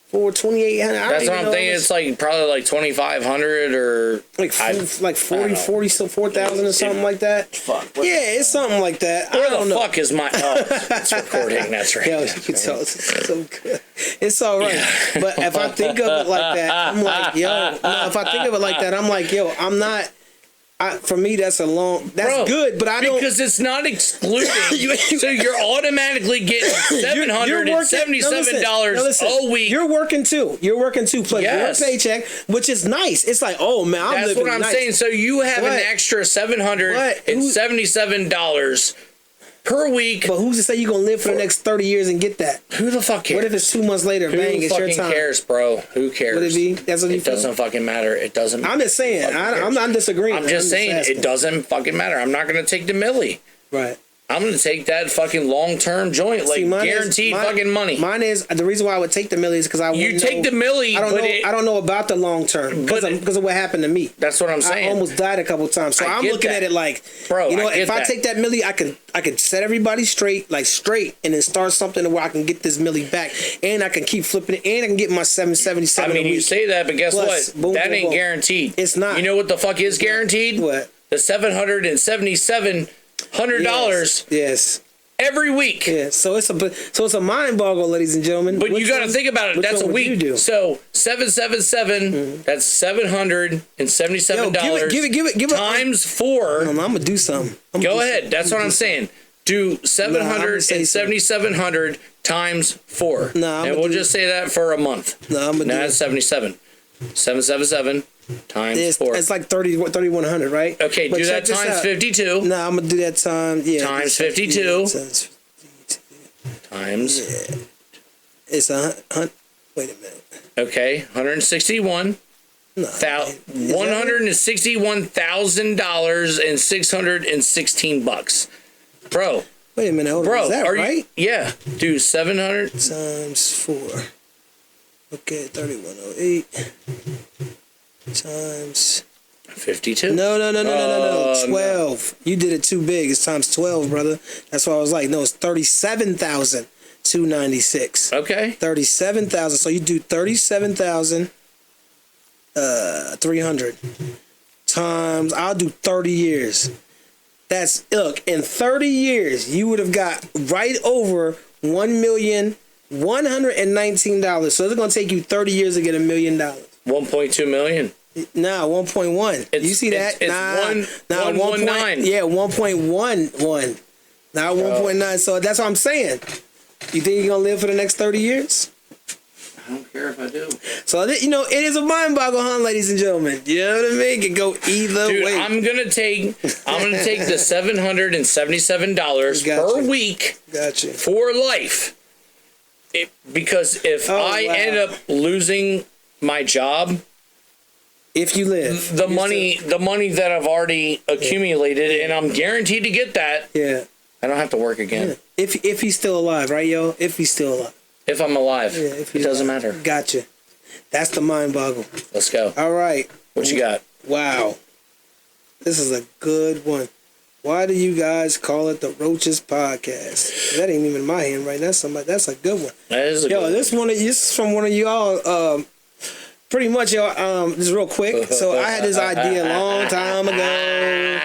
Speaker 1: For 2,800.
Speaker 2: That's what I'm thinking. It's like probably like 2,500 or
Speaker 1: like 4,000 or something like that.
Speaker 2: Fuck.
Speaker 1: Yeah, it's something like that.
Speaker 2: Where the fuck is my? Oh, it's recording. That's right.
Speaker 1: Yo, you can tell it's so good. It's all right. Yeah. But if I think of it like that, I'm like, yo. No, if I think of it like that, I'm like, yo. I'm not. For me, that's good, but I don't
Speaker 2: because it's not excluding. So you're automatically getting $777 a week.
Speaker 1: You're working too. Plus your paycheck, which is nice. It's like, oh man,
Speaker 2: that's what I'm saying. So you have an extra $777 per week.
Speaker 1: But who's to say you're gonna live for the next 30 years and get that?
Speaker 2: Who the fuck cares?
Speaker 1: What if it's 2 months later? Bang, it's your time.
Speaker 2: Who cares, bro? Who cares?
Speaker 1: Would it be? That's what
Speaker 2: it doesn't fucking matter. It doesn't.
Speaker 1: I'm just saying. I'm not disagreeing.
Speaker 2: I'm just saying it doesn't fucking matter. I'm not gonna take the milli.
Speaker 1: Right.
Speaker 2: I'm gonna take that fucking long-term joint, guaranteed fucking money.
Speaker 1: Mine is the reason why I would take the milli is because I
Speaker 2: take the milli.
Speaker 1: I don't know about the long term because of what happened to me.
Speaker 2: That's what I'm saying.
Speaker 1: I almost died a couple times, so I'm looking at it like, bro, you know, if I take that milli, I can set everybody straight, and then start something where I can get this milli back, and I can keep flipping it, and I can get my 777.
Speaker 2: I mean, you say that, but guess what? That ain't guaranteed.
Speaker 1: It's not.
Speaker 2: You know what the fuck is guaranteed?
Speaker 1: What?
Speaker 2: The $777. $100
Speaker 1: yes
Speaker 2: every week.
Speaker 1: Yeah, so it's a mind boggle, ladies and gentlemen.
Speaker 2: But you got to think about it. That's a week. So 777. That's $777.
Speaker 1: Give it
Speaker 2: times 4.
Speaker 1: No, I'm gonna do something.
Speaker 2: Go ahead. That's what I'm saying. Do 700 times 4. And we'll just say that for a month.
Speaker 1: No, I'm gonna do
Speaker 2: that's 77. 777 times 4.
Speaker 1: It's like 3,100, right?
Speaker 2: Okay, do that times 52.
Speaker 1: No, I'm gonna do that times
Speaker 2: times 52. Times.
Speaker 1: Yeah. It's wait a minute.
Speaker 2: Okay, 161.
Speaker 1: No,
Speaker 2: $161,000 and $616. Bro.
Speaker 1: Wait a minute, hold on. Is that right?
Speaker 2: Yeah. Do 700
Speaker 1: times 4. Okay, 3,108 times
Speaker 2: 52.
Speaker 1: No. 12. You did it too big. It's times 12, brother. That's why I was like, no, it's 37,296.
Speaker 2: Okay.
Speaker 1: 37,000. So you do 37,300 times. I'll do 30 years. That's in 30 years you would have got right over $1,119,000. So it's gonna take you 30 years to get $1 million.
Speaker 2: 1.2 million.
Speaker 1: Nah, 1.1. You see that?
Speaker 2: It's 1.9.
Speaker 1: Yeah, 1.11. Not 1.9. So that's what I'm saying. You think you're gonna live for the next 30 years?
Speaker 2: I don't care if I do.
Speaker 1: So it is a mind boggle, huh, ladies and gentlemen? You know what I mean? It can go either way.
Speaker 2: I'm gonna take the $777 per week.
Speaker 1: Gotcha.
Speaker 2: For life. Because if I end up losing my job,
Speaker 1: if you live,
Speaker 2: the money that I've already accumulated, and I'm guaranteed to get that.
Speaker 1: Yeah.
Speaker 2: I don't have to work again.
Speaker 1: Yeah. If he's still alive, right, yo? If he's still alive.
Speaker 2: If I'm alive.
Speaker 1: Yeah,
Speaker 2: it doesn't matter.
Speaker 1: Gotcha. That's the mind boggle.
Speaker 2: Let's go.
Speaker 1: All right.
Speaker 2: What you got?
Speaker 1: Wow. This is a good one. Why do you guys call it the Roaches podcast? That ain't even my hand right now. That's a good one.
Speaker 2: That is a good one.
Speaker 1: This is from one of y'all. Pretty much, y'all. Just real quick. So I had this idea a long time ago,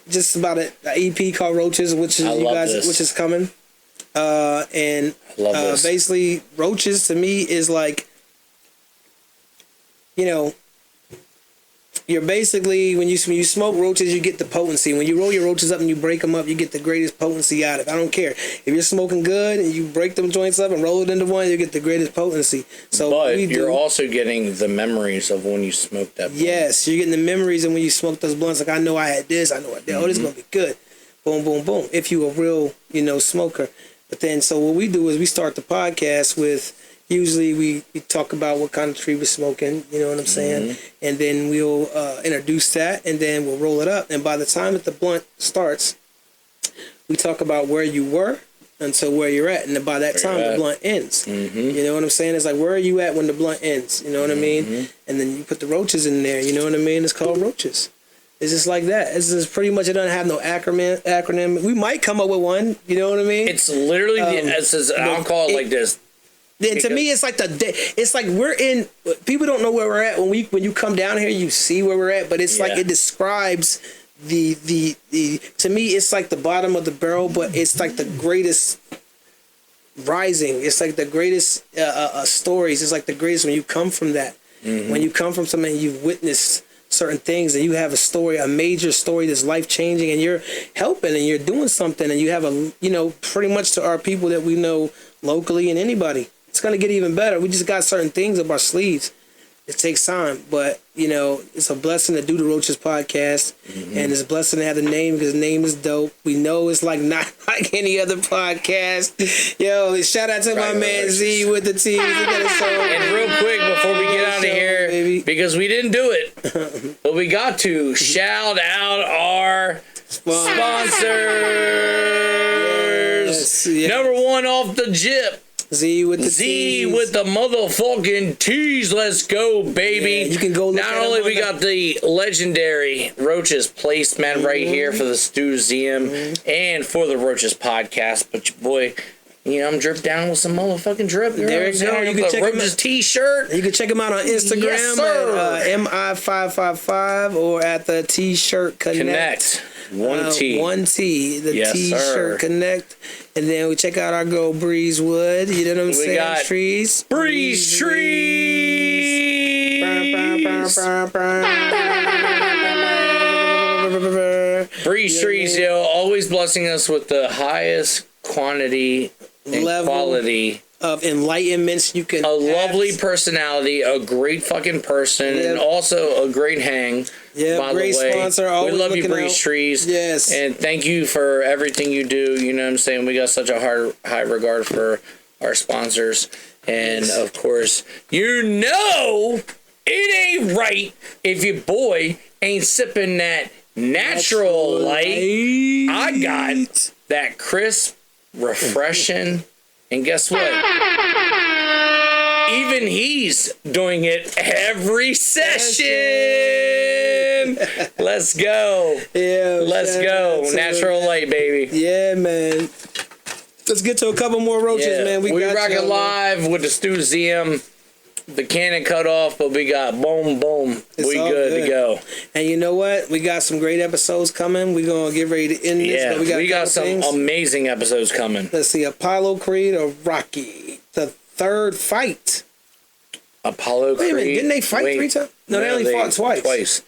Speaker 1: just about an EP called Roaches, which is coming. And basically, Roaches to me is like, you're basically, when you smoke roaches, you get the potency. When you roll your roaches up and you break them up, you get the greatest potency out of it. I don't care. If you're smoking good and you break them joints up and roll it into one, you get the greatest potency.
Speaker 2: But you're also getting the memories of when you smoked that blunt.
Speaker 1: Yes, you're getting the memories of when you smoked those blunts. Like, I know I had this. I know I did. Oh, this is going to be good. Boom, boom, boom. If you're a real, smoker. But then, so what we do is we start the podcast with, usually we talk about what kind of tree we're smoking, you know what I'm saying? And then we'll introduce that, and then we'll roll it up. And by the time that the blunt starts, we talk about where you were until where you're at. And by that time, the blunt ends. You know what I'm saying? It's like, where are you at when the blunt ends? You know what I mean? And then you put the roaches in there, you know what I mean? It's called Roaches. It's just like that. It's just pretty much, it doesn't have no acronym. We might come up with one, you know what I mean?
Speaker 2: It's literally, I'll call it like this.
Speaker 1: Then to me, it's like we're in. People don't know where we're at when you come down here. You see where we're at, but it's like it describes the. To me, it's like the bottom of the barrel, but it's like the greatest rising. It's like the greatest stories. It's like the greatest when you come from that. When you come from something, you've witnessed certain things, and you have a major story that's life changing, and you're helping and you're doing something, and you have pretty much to our people that we know locally and anybody. It's going to get even better. We just got certain things up our sleeves. It takes time, but, it's a blessing to do the Roaches podcast, and it's a blessing to have the name because the name is dope. We know it's like not like any other podcast. Yo, shout out to my man Z with the T.
Speaker 2: And real quick, before we get out of here, because we didn't do it, but we got to shout out our sponsors.
Speaker 1: Yes.
Speaker 2: Number one off the jip.
Speaker 1: Z with the
Speaker 2: motherfucking T's. Let's go, baby.
Speaker 1: Yeah, you can go look
Speaker 2: Not only we got the legendary Roaches placement right here for the Stuzium and for the Roaches podcast, but your boy, I'm dripped down with some motherfucking drip.
Speaker 1: There you go. You can check
Speaker 2: Roaches t-shirt.
Speaker 1: You can check him out on Instagram at MI555 or at the T-Shirt Connect.
Speaker 2: One T.
Speaker 1: The T-Shirt Connect. And then we check out our girl Breeze Wood. You know what I'm saying?
Speaker 2: We got
Speaker 1: Trees.
Speaker 2: Breeze Trees. Breeze Trees, always blessing us with the highest quantity and quality
Speaker 1: of enlightenments you can.
Speaker 2: A lovely personality, a great fucking person, and also a great hang.
Speaker 1: Yeah,
Speaker 2: by
Speaker 1: great
Speaker 2: the way.
Speaker 1: sponsor.
Speaker 2: We love you, Breeze Trees.
Speaker 1: Yes.
Speaker 2: And thank you for everything you do. You know what I'm saying? We got such a high regard for our sponsors. And of course, it ain't right if your boy ain't sipping that natural light. I got that crisp, refreshing, and guess what? Even he's doing it every session. Let's go.
Speaker 1: Yeah.
Speaker 2: Let's go. Natural light, baby.
Speaker 1: Yeah, man. Let's get to a couple more roaches, man. We
Speaker 2: rock it live with the Stuzium. The cannon cut off, but we got boom. We good to go.
Speaker 1: And you know what? We got some great episodes coming. We're going to get ready to end this.
Speaker 2: Yeah,
Speaker 1: but
Speaker 2: we got some amazing episodes coming.
Speaker 1: Let's see. Apollo Creed or Rocky? The third fight.
Speaker 2: Apollo Creed.
Speaker 3: Wait a minute, didn't they fight 3 times? No, they only fought twice.
Speaker 2: Twice.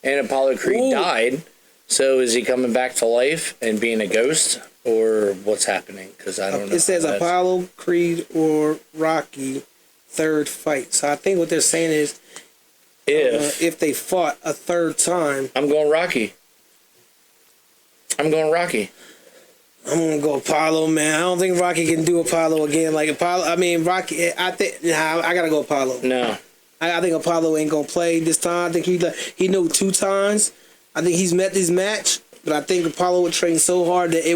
Speaker 2: And Apollo Creed died. So is he coming back to life and being a ghost? Or what's happening? Because I don't know.
Speaker 3: It says Apollo, Creed, or Rocky, 3rd fight. So I think what they're saying is if they fought a 3rd time.
Speaker 2: I'm going Rocky. I'm going to go
Speaker 3: Apollo, man. I don't think Rocky can do Apollo again. Like Apollo, I mean Rocky. I gotta go Apollo.
Speaker 2: No,
Speaker 3: I think Apollo ain't gonna play this time. I think he knew 2 times. I think he's met this match, but I think Apollo would train so hard that he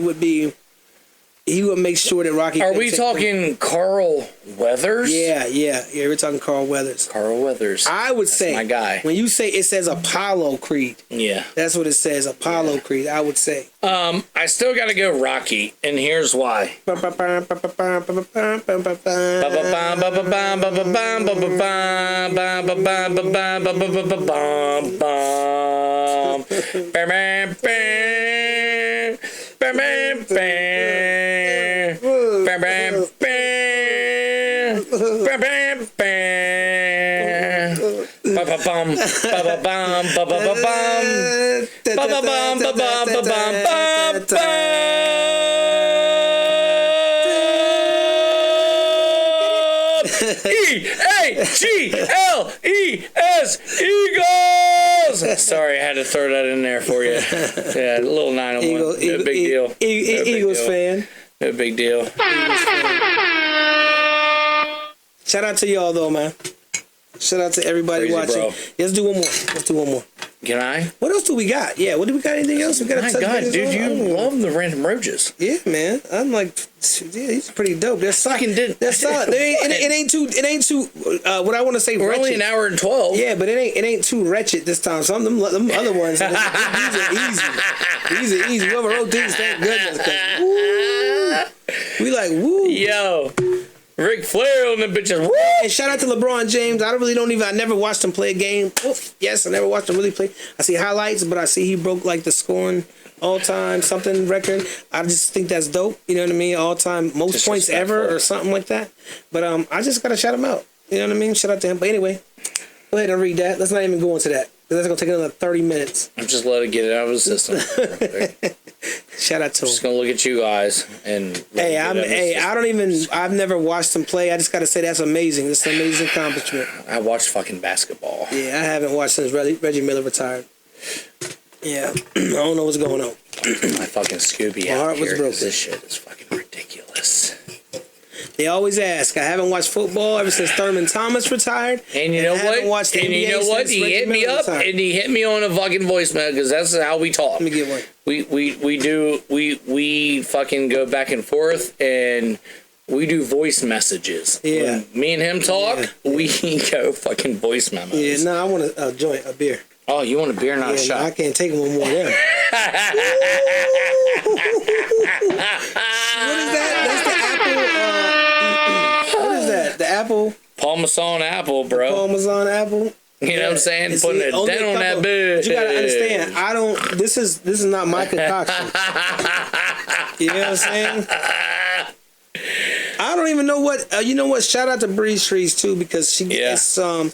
Speaker 3: would make sure that Rocky.
Speaker 2: Are we talking Carl Weathers?
Speaker 3: Yeah. We're talking Carl Weathers.
Speaker 2: Carl Weathers.
Speaker 3: I would say
Speaker 2: my guy.
Speaker 3: When you say it says Apollo Creed.
Speaker 2: Yeah,
Speaker 3: that's what it says. Apollo Creed. I would say.
Speaker 2: I still got to go Rocky, and here's why. EAGLES Eagles. Sorry, I had to throw that in there for you. Yeah, a little 901. No big deal.
Speaker 3: Eagles fan.
Speaker 2: No big deal.
Speaker 3: Shout out to y'all though, man. Shout out to everybody watching. Bro. Let's do one more.
Speaker 2: Can I?
Speaker 3: What else do we got? Yeah, what do we got? Anything else? We got to touch
Speaker 2: God, dude, you love the random roaches.
Speaker 3: Yeah, man. I'm like, yeah, he's pretty dope. They're solid. They're solid. It ain't too. What I want to say.
Speaker 2: We're only an hour and 12.
Speaker 3: Yeah, but it ain't too wretched this time. Some of them other ones, these are easy. These are easy. Whoever wrote these, thank goodness. We like woo.
Speaker 2: Yo. Ric Flair on the bitches. Woo!
Speaker 3: And shout out to LeBron James. I never watched him play a game. Yes, I never watched him really play. I see highlights, but I see he broke like the scoring all-time something record. I just think that's dope. You know what I mean? All-time most points ever or something like that. But I just got to shout him out. You know what I mean? Shout out to him. But anyway, go ahead and read that. Let's not even go into that. That's going to take another 30 minutes.
Speaker 2: I'm just letting it get it out of the system.
Speaker 3: Shout out to him.
Speaker 2: Just going to look at you guys. And
Speaker 3: I've never watched him play. I just got to say that's amazing. It's an amazing accomplishment.
Speaker 2: I watched fucking basketball.
Speaker 3: Yeah, I haven't watched since Reggie Miller retired. Yeah, I don't know what's going on.
Speaker 2: My fucking Scooby out here. This shit is fucking ridiculous.
Speaker 3: They always ask. I haven't watched football ever since Thurman Thomas retired.
Speaker 2: And you know what? He hit me up and he hit me on a fucking voicemail because that's how we talk.
Speaker 3: Let me get one.
Speaker 2: We fucking go back and forth and we do voice messages.
Speaker 3: Yeah.
Speaker 2: When me and him talk, we go fucking voice memos.
Speaker 3: Yeah, no, I want a joint, a beer.
Speaker 2: Oh, you want a beer, not a shot?
Speaker 3: No, I can't take one more there. What is that? That's the apple. What is that? The apple?
Speaker 2: Parmesan apple, bro.
Speaker 3: Parmesan apple.
Speaker 2: You know what I'm saying? Putting a dent on that bitch.
Speaker 3: You gotta understand. This is not my concoction. You know what I'm saying? I don't even know what. You know what? Shout out to Breeze Trees too because she gets some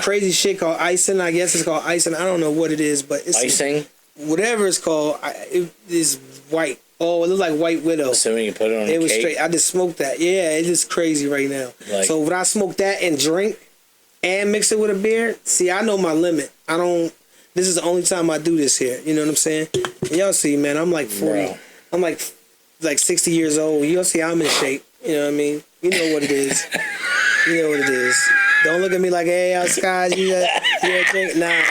Speaker 3: crazy shit called icing. I guess it's called icing. I don't know what it is, but it's
Speaker 2: icing.
Speaker 3: Whatever it's called, it is white. Oh, it looks like White Widow.
Speaker 2: So when you put it on
Speaker 3: it was
Speaker 2: cake?
Speaker 3: Straight. I just smoked that. Yeah, it's just crazy right now. So when I smoke that and drink and mix it with a beer, see, I know my limit. This is the only time I do this here. You know what I'm saying? And y'all see, man, I'm like 40. Bro. I'm like 60 years old. You'll see I'm in shape. You know what I mean? You know what it is. You know what it is. Don't look at me like, hey, Scott, you drink. Nah.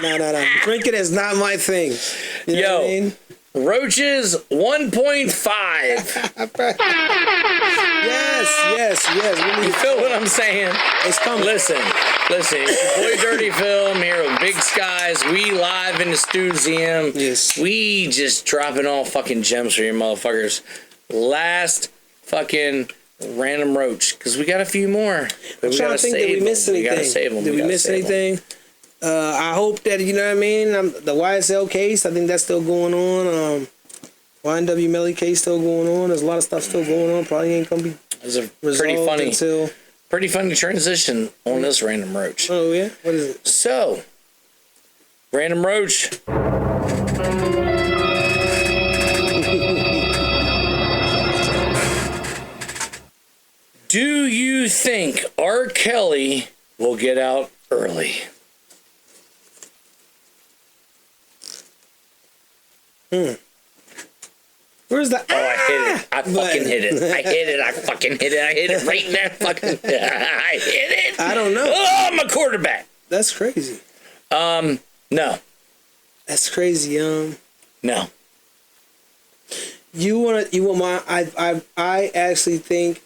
Speaker 3: Drinking is not my thing. You know what I mean?
Speaker 2: Roaches 1.5.
Speaker 3: Yes.
Speaker 2: You feel what I'm saying?
Speaker 3: It's coming.
Speaker 2: Listen. It's your boy Dirty Film here with Big Skies. We live in the Studium.
Speaker 3: Yes.
Speaker 2: We just dropping all fucking gems for you motherfuckers. Last fucking random roach because we got a few more.
Speaker 3: I'm trying to think, did we miss anything?
Speaker 2: We gotta save them.
Speaker 3: Did we miss anything? I hope that, you know what I mean, the YSL case, I think that's still going on. YNW Melly case still going on. There's a lot of stuff still going on. Probably ain't going to be
Speaker 2: resolved
Speaker 3: until
Speaker 2: pretty funny transition on this random roach.
Speaker 3: Oh yeah, what is it?
Speaker 2: So, random roach. Do you think R. Kelly will get out early?
Speaker 3: Where's the?
Speaker 2: Oh, I hit it. I fucking hit it. I hit it. I fucking hit it. I hit it right in there. Fucking. I hit it.
Speaker 3: I don't know.
Speaker 2: Oh, I'm a quarterback.
Speaker 3: That's crazy.
Speaker 2: No.
Speaker 3: That's crazy.
Speaker 2: No.
Speaker 3: You want my? I actually think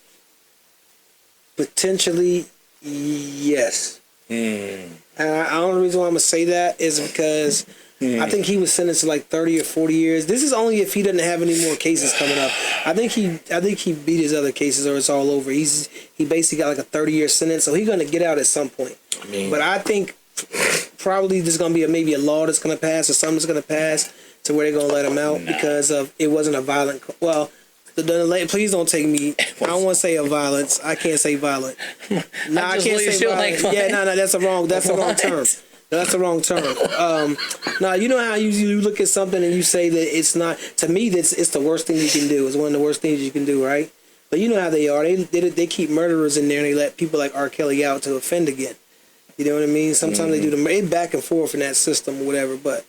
Speaker 3: potentially yes. And the only reason why I'm gonna say that is because I think he was sentenced to like 30 or 40 years. This is only if he doesn't have any more cases coming up. I think he beat his other cases or it's all over. He basically got like a 30-year sentence, so he's gonna get out at some point. But I think probably there's gonna be maybe a law that's gonna pass or something's gonna pass to where they're gonna let him out because of it wasn't a violent. Well, please don't take me. I don't want to say a violence. I can't say violent. No, I can't say violent.
Speaker 2: Like,
Speaker 3: yeah, no, that's the wrong term. That's the wrong term. Now you know how you look at something and you say that it's not. To me, it's the worst thing you can do. It's one of the worst things you can do, right? But you know how they are. They keep murderers in there and they let people like R. Kelly out to offend again. You know what I mean? Sometimes they do the back and forth in that system or whatever. But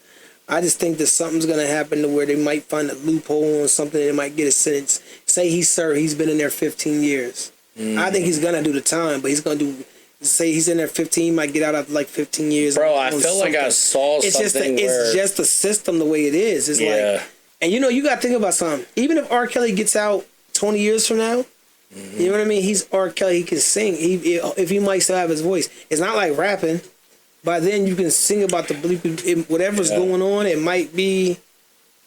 Speaker 3: I just think that something's gonna happen to where they might find a loophole or something and they might get a sentence. Say he's been in there 15 years. I think he's gonna do the time, but he's gonna do. Say he's in there 15, might get out after like 15 years.
Speaker 2: Bro, I feel like I saw something
Speaker 3: it's just the system the way it is. It's like, and you know, you got to think about something. Even if R. Kelly gets out 20 years from now, you know what I mean? He's R. Kelly. He can sing. If he might still have his voice, it's not like rapping. By then, you can sing about whatever's going on. It might be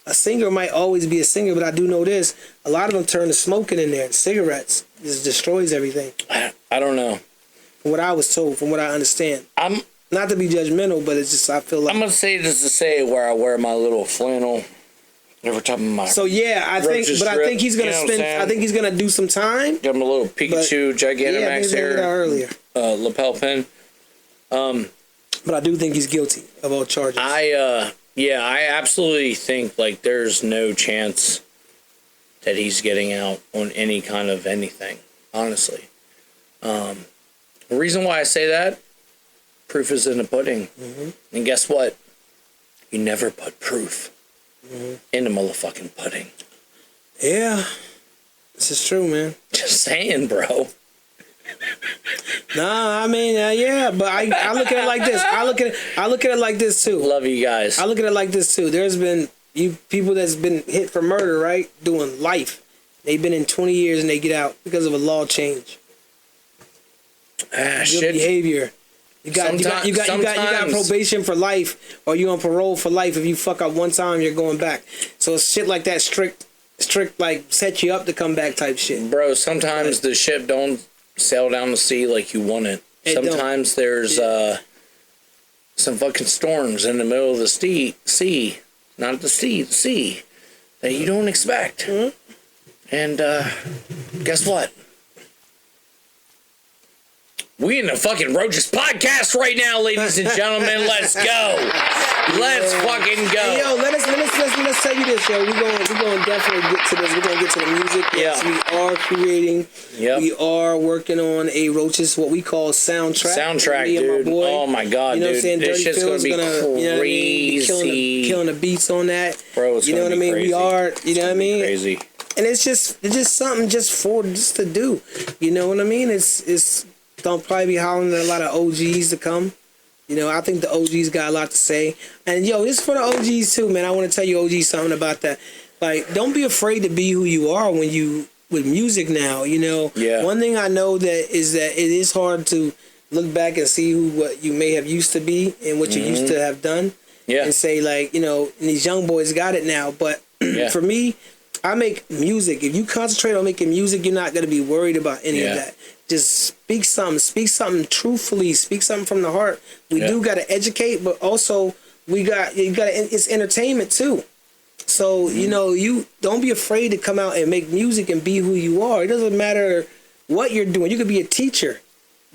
Speaker 3: a singer might always be a singer, but I do know this: a lot of them turn to smoking in there. Cigarettes just destroys everything.
Speaker 2: I don't know.
Speaker 3: From what I was told, from what I understand. I'm not to be judgmental, but it's just I feel like
Speaker 2: I'm gonna say this to say where I wear my little flannel every time of my.
Speaker 3: So yeah, I think he's gonna spend. I think he's gonna do some time.
Speaker 2: Give him a little Pikachu Gigantamax here.
Speaker 3: Earlier.
Speaker 2: Lapel pin.
Speaker 3: But I do think he's guilty of all charges.
Speaker 2: I absolutely think like there's no chance that he's getting out on any kind of anything. Honestly. The reason why I say that, proof is in the pudding. And guess what? You never put proof in the motherfucking pudding.
Speaker 3: Yeah. This is true, man.
Speaker 2: Just saying, bro.
Speaker 3: Nah, I mean, yeah, but I look at it like this. I look at it like this too.
Speaker 2: Love you guys.
Speaker 3: I look at it like this too. There's been people that's been hit for murder, right? Doing life. They've been in 20 years and they get out because of a law change. Good behavior. You got probation for life, or you on parole for life. If you fuck up one time, you're going back. So it's shit like that, strict like set you up to come back type shit.
Speaker 2: Bro, sometimes the ship don't sail down the sea like you want it. Sometimes there's some fucking storms in the middle of the sea, not the sea that you don't expect. And guess what? We in the fucking Roaches podcast right now, ladies and gentlemen. Let's go. Let's fucking go.
Speaker 3: Hey, yo, let's tell you this, yo. We're going to definitely get to this. We're going to get to the music. Yes, we are creating. Yep. We are working on a Roaches, what we call soundtrack,
Speaker 2: dude.
Speaker 3: My boy.
Speaker 2: Oh my god,
Speaker 3: you know
Speaker 2: dude.
Speaker 3: What I'm saying?
Speaker 2: This shit's gonna be crazy.
Speaker 3: You know what I mean? Killing the beats on that.
Speaker 2: Bro, it's
Speaker 3: you know what I mean?
Speaker 2: Crazy.
Speaker 3: We are. You know what I mean?
Speaker 2: Crazy.
Speaker 3: And it's just something just to do. You know what I mean? It's don't probably be hollering at a lot of OGs to come. You know, I think the OGs got a lot to say. And yo, this is for the OGs too, man. I want to tell you OGs something about that. Like, don't be afraid to be who you are when you with music now. You know, one thing I know that it is hard to look back and see what you may have used to be and what you used to have done. Yeah. And say like, you know, these young boys got it now. But for me, I make music. If you concentrate on making music, you're not going to be worried about any of that. Just speak something truthfully, speak something from the heart. We do got to educate, but also it's entertainment too. So, you know, you don't be afraid to come out and make music and be who you are. It doesn't matter what you're doing. You could be a teacher.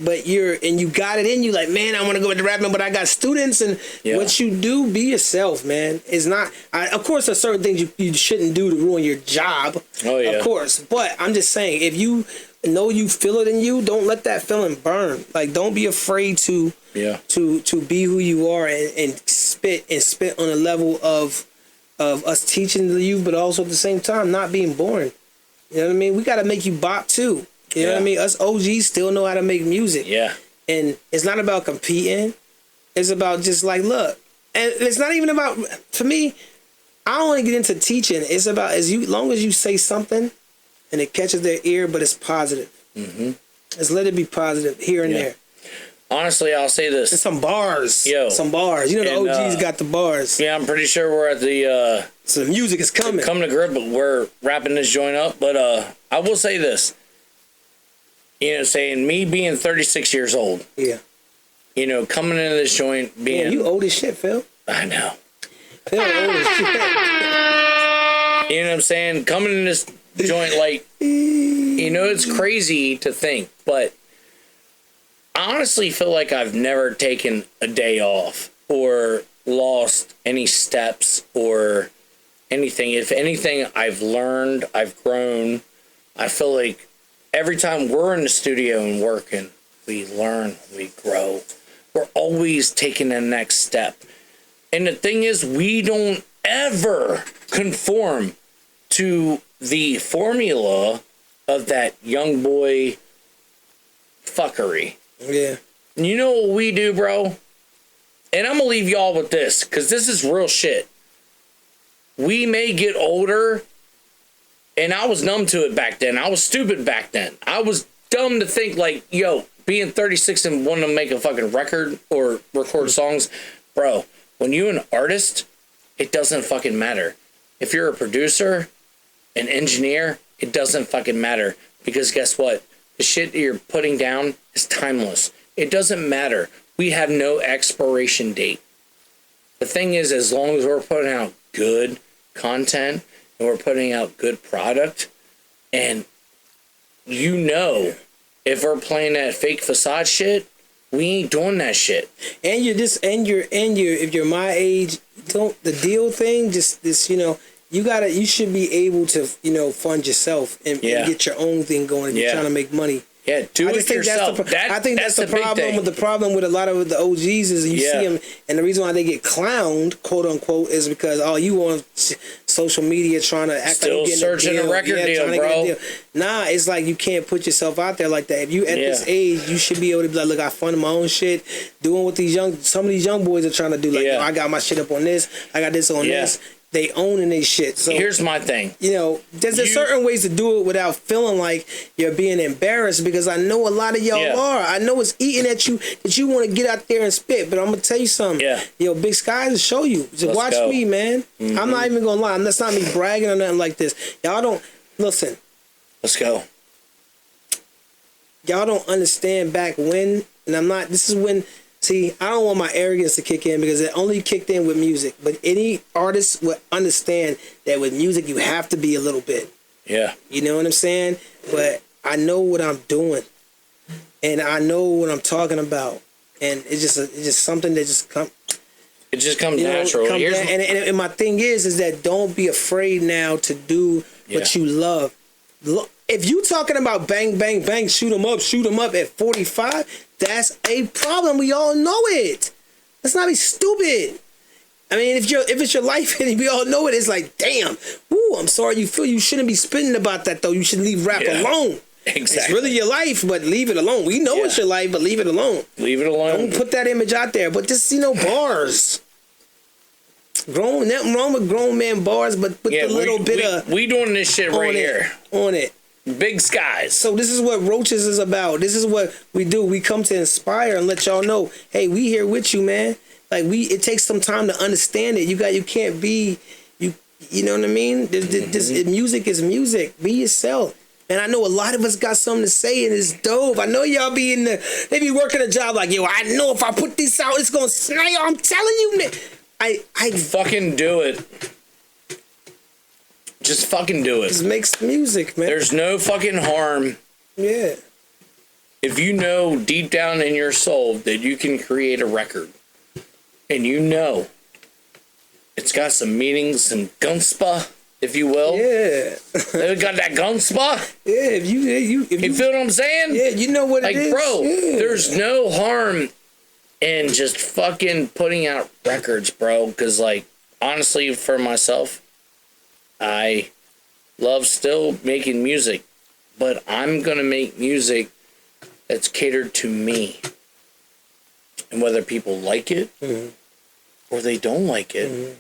Speaker 3: but you got it in you, like, man, I want to go into rapping, but I got students, and what you do, be yourself, man. It's not, of course, there's certain things you shouldn't do to ruin your job.
Speaker 2: Oh, yeah.
Speaker 3: Of course. But I'm just saying, if you know you feel it in you, don't let that feeling burn. Like, don't be afraid to be who you are and spit on a level of us teaching the youth, but also at the same time not being boring. You know what I mean? We got to make you bop too. You know what I mean? Us OGs still know how to make music. Yeah. And it's not about competing. It's about just like, look. And it's not even about, for me, I don't want to get into teaching. It's about as long as you say something and it catches their ear, but it's positive. Mm-hmm. Just let it be positive here and there.
Speaker 2: Honestly, I'll say this.
Speaker 3: And some bars. Some bars. You know, the OGs got the bars.
Speaker 2: Yeah, I'm pretty sure we're at the...
Speaker 3: so the music is coming.
Speaker 2: Coming to grip, but we're wrapping this joint up. But I will say this. You know, saying me being 36 years old. Yeah. You know, coming into this joint being...
Speaker 3: you old as shit, Phil.
Speaker 2: I know.
Speaker 3: Phil old as shit.
Speaker 2: You know what I'm saying? Coming in this joint, like... You know, it's crazy to think, but... I honestly feel like I've never taken a day off or lost any steps or anything. If anything, I've learned, I've grown. I feel like every time we're in the studio and working, we learn, we grow. We're always taking the next step. And the thing is, we don't ever conform to the formula of that young boy fuckery. Yeah. You know what we do, bro? And I'm going to leave y'all with this, because this is real shit. We may get older, and I was numb to it back then. I was stupid back then. I was dumb to think, like, yo, being 36 and wanting to make a fucking record or record songs, bro, when you're an artist, it doesn't fucking matter. If you're a producer, an engineer, it doesn't fucking matter. Because guess what? The shit that you're putting down is timeless. It doesn't matter. We have no expiration date. The thing is, as long as we're putting out good content and we're putting out good product, and you know, if we're playing that fake facade shit, we ain't doing that shit. And if you're my age, the deal thing, just this, you know, you should be able to, you know, fund yourself and get your own thing going if you're trying to make money. Yeah, do it yourself. I think that's the problem with a lot of the OGs is you see them, and the reason why they get clowned, quote unquote, is because you on social media trying to act still
Speaker 3: like you're
Speaker 2: searching a record deal, bro.
Speaker 3: Nah, it's like you can't put yourself out there like that. If you at this age, you should be able to be like, look, I fund my own shit, doing what some of these young boys are trying to do. Like, I got my shit up on this, I got this on this. They owning their shit. So
Speaker 2: here's my thing.
Speaker 3: You know, there's certain ways to do it without feeling like you're being embarrassed, because I know a lot of y'all are. I know it's eating at you that you want to get out there and spit, but I'm gonna tell you something. Yeah. Yo, Big Sky will show you. Just watch me, man. Mm-hmm. I'm not even gonna lie. That's not me bragging or nothing like this. Y'all don't listen.
Speaker 2: Let's go.
Speaker 3: Y'all don't understand back when, and I'm not. This is when. See, I don't want my arrogance to kick in, because it only kicked in with music. But any artist would understand that with music, you have to be a little bit. Yeah. You know what I'm saying? But I know what I'm doing. And I know what I'm talking about. And it's just something that just comes.
Speaker 2: It just comes natural.
Speaker 3: And my thing is that don't be afraid now to do what you love. If you talking about bang, bang, bang, shoot 'em up at 45, that's a problem. We all know it. Let's not be stupid. I mean, if it's your life and we all know it, it's like, damn, woo, I'm sorry you feel you shouldn't be spitting about that, though. You should leave rap alone. Exactly. It's really your life, but leave it alone. We know it's your life, but leave it alone.
Speaker 2: Leave it alone.
Speaker 3: Don't put that image out there. But just, bars. Nothing wrong with grown man bars, but with a little bit of...
Speaker 2: We doing this shit right here.
Speaker 3: On it.
Speaker 2: Big skies.
Speaker 3: So this is what Roaches is about. This is what we do. We come to inspire and let y'all know, hey, we here with you, man. Like it takes some time to understand it. You can't be, you know what I mean? Music is music. Be yourself. And I know a lot of us got something to say, and it's dope. I know y'all they be working a job like, yo, I know if I put this out, it's gonna snare. I'm telling you, man. I
Speaker 2: fucking do it. Just fucking do it.
Speaker 3: Just makes music, man.
Speaker 2: There's no fucking harm.
Speaker 3: Yeah.
Speaker 2: if you know deep down in your soul that you can create a record, and you know it's got some meaning, some gunspa, if you will.
Speaker 3: Yeah.
Speaker 2: It got that gunspa.
Speaker 3: Yeah, if you
Speaker 2: feel what I'm saying?
Speaker 3: Yeah, you know what it is.
Speaker 2: Like, bro,
Speaker 3: yeah.
Speaker 2: There's no harm in just fucking putting out records, bro. Because, like, honestly, for myself, I love still making music. But I'm going to make music that's catered to me. And whether people like it or they don't like it,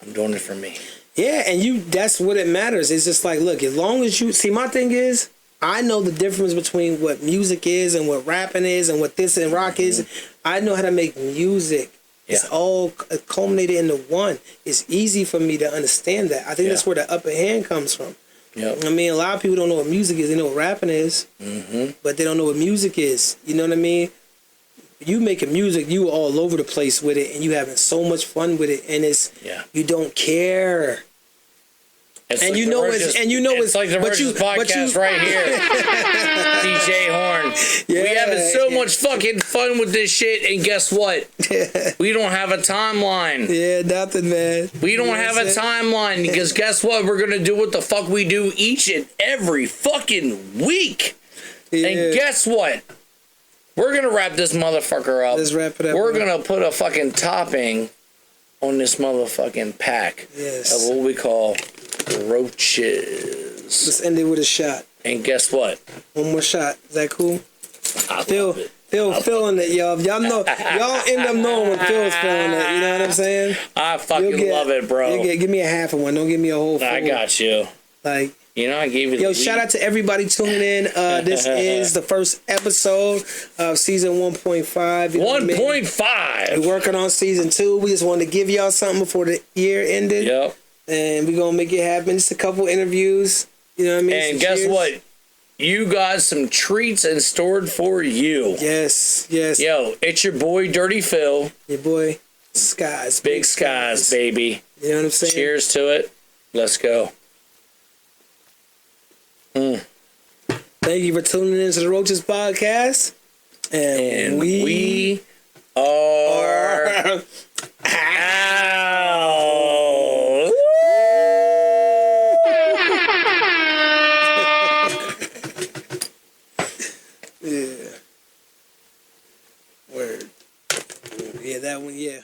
Speaker 2: I'm doing it for me.
Speaker 3: Yeah, and that's what it matters. It's just like, look, as long as you see, my thing is, I know the difference between what music is and what rapping is and what this and rock is. I know how to make music. Yeah. It's all culminated into one. It's easy for me to understand that. I think that's where the upper hand comes from. Yep. I mean, a lot of people don't know what music is. They know what rapping is, but they don't know what music is. You know what I mean? You making music, you all over the place with it, and you having so much fun with it, and it's you don't care.
Speaker 2: It's like it's like the Roaches podcast right here. DJ Horn. Yeah, we having so much fucking fun with this shit, and guess what? We don't have a timeline.
Speaker 3: Yeah, nothing, man.
Speaker 2: We don't have a timeline because guess what? We're gonna do what the fuck we do each and every fucking week. Yeah. And guess what? We're gonna wrap this motherfucker up.
Speaker 3: Let's wrap it up.
Speaker 2: We're gonna put a fucking topping on this motherfucking pack of what we call Roaches.
Speaker 3: Let's end it with a shot.
Speaker 2: And guess what?
Speaker 3: One more shot. Is that cool? Phil feeling it, y'all. Y'all know, y'all end up knowing when Phil's feeling it. You know what I'm saying?
Speaker 2: I fucking love it, bro.
Speaker 3: Give me a half of one. Don't give me a whole full.
Speaker 2: I got you.
Speaker 3: Like,
Speaker 2: you know, I gave you
Speaker 3: Yo, shout out to everybody tuning in. This is the first episode of season 1.5.
Speaker 2: 1.5.
Speaker 3: We're working on season 2. We just wanted to give y'all something before the year ended.
Speaker 2: Yep.
Speaker 3: And we're going to make it happen. Just a couple interviews. You know what I mean?
Speaker 2: And guess what? You got some treats in stored for you.
Speaker 3: Yes.
Speaker 2: Yo, it's your boy, Dirty Phil.
Speaker 3: Your boy, Skies.
Speaker 2: Big Skies, baby.
Speaker 3: You know what I'm saying?
Speaker 2: Cheers to it. Let's go.
Speaker 3: Thank you for tuning in to the Roaches podcast. And we are out. Yeah. Word. Yeah, that one, yeah.